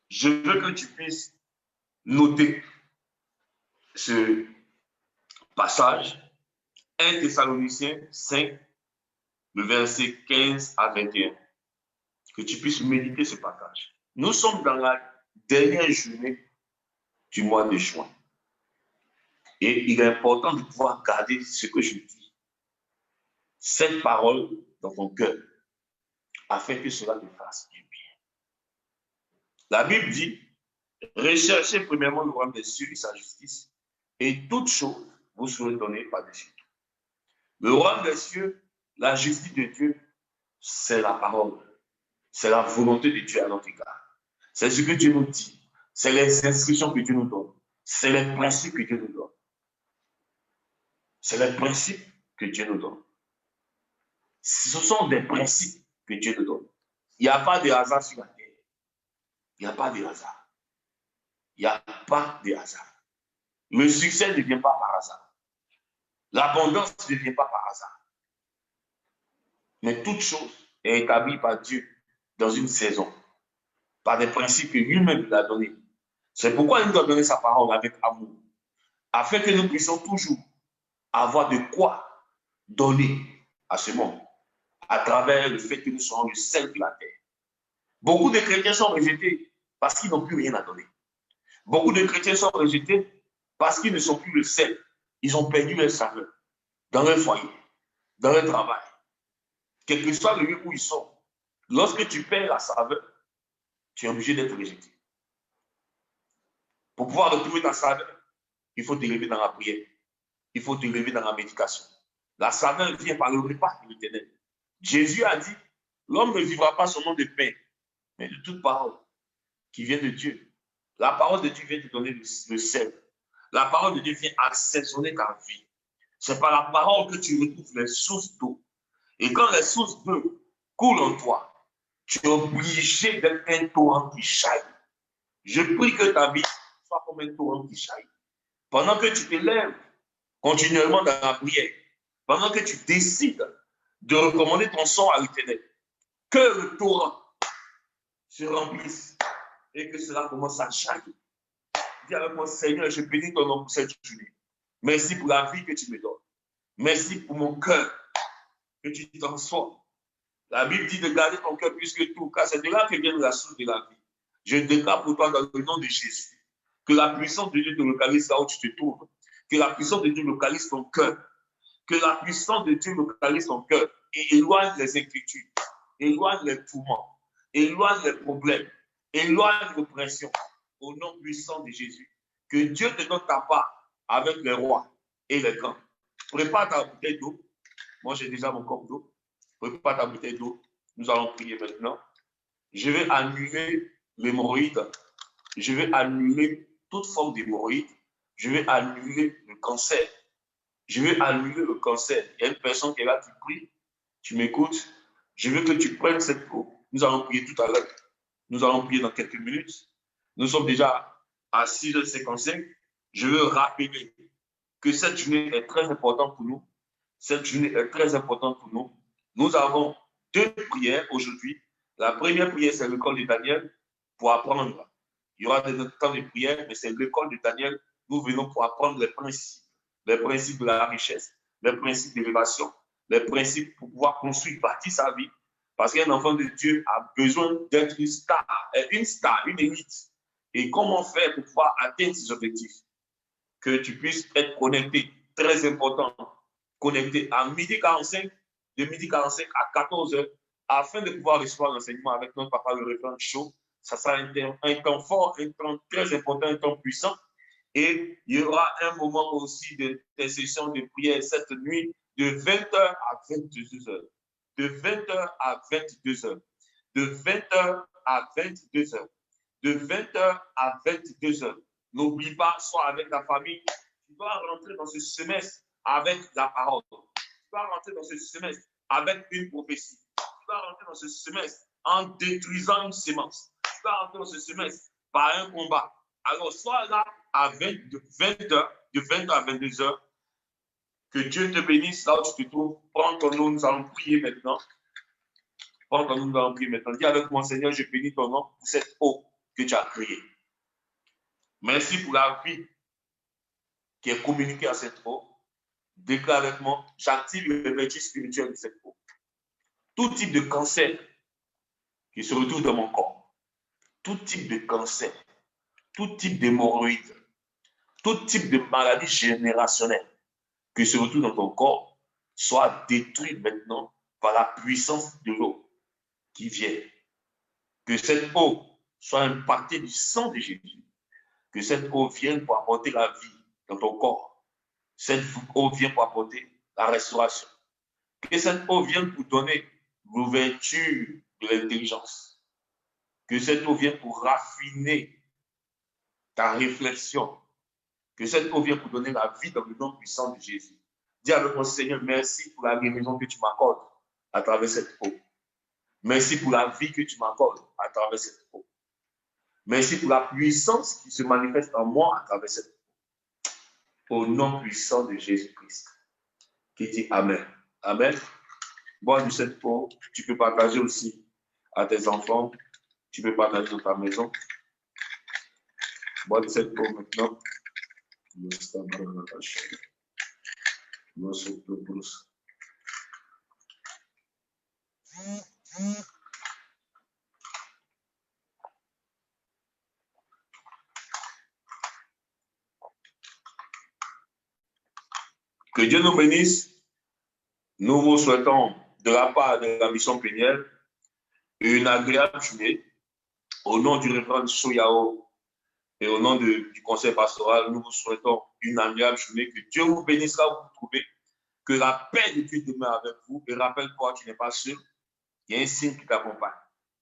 Je veux que tu puisses noter ce passage, 1 Thessaloniciens 5, le verset 15 à 21. Que tu puisses méditer ce passage. Nous sommes dans la dernière journée du mois de juin. Et il est important de pouvoir garder ce que je dis, cette parole dans ton cœur, afin que cela te fasse du bien. La Bible dit, recherchez premièrement le royaume des cieux et sa justice, et toutes choses vous seront données par-dessus tout. Le royaume des cieux, la justice de Dieu, c'est la parole. C'est la volonté de Dieu à notre égard. C'est ce que Dieu nous dit. C'est les instructions que Dieu nous donne. C'est les principes que Dieu nous donne. C'est les principes que Dieu nous donne. Ce sont des principes que Dieu nous donne. Il n'y a pas de hasard sur la terre. Il n'y a pas de hasard. Il n'y a pas de hasard. Le succès ne vient pas par hasard. L'abondance ne vient pas par hasard. Mais toute chose est établie par Dieu dans une saison, par des principes que lui-même nous a donnés. C'est pourquoi il nous a donné sa parole avec amour, afin que nous puissions toujours avoir de quoi donner à ce monde, à travers le fait que nous soyons le sel de la terre. Beaucoup de chrétiens sont rejetés parce qu'ils n'ont plus rien à donner. Beaucoup de chrétiens sont rejetés parce qu'ils ne sont plus le sel. Ils ont perdu leur saveur dans leur foyer, dans leur travail. Quel que soit le lieu où ils sont, lorsque tu perds la saveur, tu es obligé d'être rejeté. Pour pouvoir retrouver ta saveur, il faut te lever dans la prière. Il faut te lever dans la médication. La saveur vient par le repas de l'Éternel. Jésus a dit, l'homme ne vivra pas seulement de pain, mais de toute parole qui vient de Dieu. La parole de Dieu vient te donner le sel. La parole de Dieu vient assaisonner ta vie. C'est par la parole que tu retrouves les sources d'eau. Et quand les sources d'eau coulent en toi, tu es obligé d'être un torrent qui jaillit. Je prie que ta vie soit comme un torrent qui jaillit. Pendant que tu te lèves continuellement dans la prière, pendant que tu décides de recommander ton sang à l'Éternel, que le torrent se remplisse et que cela commence à jaillir. Dis avec moi, Seigneur, je bénis ton nom pour cette journée. Merci pour la vie que tu me donnes. Merci pour mon cœur que tu transformes. La Bible dit de garder ton cœur plus que tout, car c'est de là que vient la source de la vie. Je déclare pour toi dans le nom de Jésus que la puissance de Dieu te localise là où tu te trouves, que la puissance de Dieu localise ton cœur, que la puissance de Dieu localise ton cœur et éloigne les inquiétudes, éloigne les tourments, éloigne les problèmes, éloigne l'oppression au nom puissant de Jésus. Que Dieu te donne ta part avec les rois et les grands. Prépare ta bouteille d'eau. Moi, j'ai déjà mon corps d'eau. Prépare ta bouteille d'eau. Nous allons prier maintenant. Je vais annuler l'hémorroïde. Je vais annuler toute forme d'hémorroïde. Je vais annuler le cancer. Je vais annuler le cancer. Il y a une personne qui est là qui prie. Tu m'écoutes. Je veux que tu prennes cette eau. Nous allons prier tout à l'heure. Nous allons prier dans quelques minutes. Nous sommes déjà à 6h55. Je veux rappeler que cette journée est très importante pour nous. Cette journée est très importante pour nous. Nous avons 2 prières aujourd'hui. La première prière, c'est l'école de Daniel pour apprendre. Il y aura des temps de prière, mais c'est l'école de Daniel. Nous venons pour apprendre les principes de la richesse, les principes d'élévation, les principes pour pouvoir construire, bâtir sa vie. Parce qu'un enfant de Dieu a besoin d'être une star, une élite. Et comment faire pour pouvoir atteindre ses objectifs? Que tu puisses être connecté, très important, connecté à 12h45, de 12h45 à 14h, afin de pouvoir recevoir l'enseignement avec notre papa le référent chaud. Ça sera un temps fort, un temps très important, un temps puissant. Et il y aura un moment aussi d'intercession de prière cette nuit de 20h à 22h. De 20h à 22h. De 20h à 22h. De 20h à 22h. N'oublie pas, sois avec ta famille. Tu dois rentrer dans ce semestre avec la parole. Tu dois rentrer dans ce semestre avec une prophétie. Tu dois rentrer dans ce semestre en détruisant une sémence. Tu dois rentrer dans ce semestre par un combat. Alors, sois là à 20h, de 20h à 22h. Que Dieu te bénisse là où tu te trouves. Prends ton nom, nous allons prier maintenant. Pendant que nous allons prier maintenant, dis avec moi, Seigneur, je bénis ton nom pour cette eau que tu as créée. Merci pour la vie qui est communiquée à cette eau. Déclare avec moi, j'active les vertus spirituelles de cette eau. Tout type de cancer qui se retrouve dans mon corps, tout type de cancer, tout type d'hémorroïdes, tout type de maladie générationnelle qui se retrouve dans ton corps, soit détruit maintenant par la puissance de l'eau qui vient. Que cette eau soit impactée du sang de Jésus. Que cette eau vienne pour apporter la vie dans ton corps. Cette eau vient pour apporter la restauration. Que cette eau vienne pour donner l'ouverture de l'intelligence. Que cette eau vienne pour raffiner ta réflexion. Que cette eau vienne pour donner la vie dans le nom puissant de Jésus. Dis avec moi, Seigneur, merci pour la guérison que tu m'accordes à travers cette eau. Merci pour la vie que tu m'accordes à travers cette eau. Merci pour la puissance qui se manifeste en moi à travers cette eau. Au nom puissant de Jésus-Christ. Qui dit Amen. Amen. Bois de cette eau, tu peux partager aussi à tes enfants. Tu peux partager dans ta maison. Bois de cette eau maintenant. Que Dieu nous bénisse. Nous vous souhaitons de la part de la mission plénière une agréable journée. Au nom du révérend Soyao et au nom du conseil pastoral, nous vous souhaitons une agréable journée. Que Dieu vous bénisse là où vous vous trouvez. Que la paix de Dieu demeure avec vous. Et rappelle-toi, tu n'es pas seul. Il y a un signe qui t'accompagne.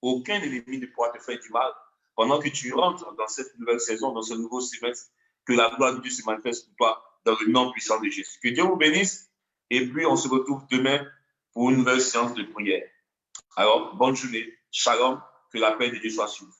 Aucun ennemi ne pourra te faire du mal. Pendant que tu rentres dans cette nouvelle saison, dans ce nouveau semestre, que la gloire de Dieu se manifeste pour toi dans le nom puissant de Jésus. Que Dieu vous bénisse. Et puis, on se retrouve demain pour une nouvelle séance de prière. Alors, bonne journée. Shalom. Que la paix de Dieu soit sur vous.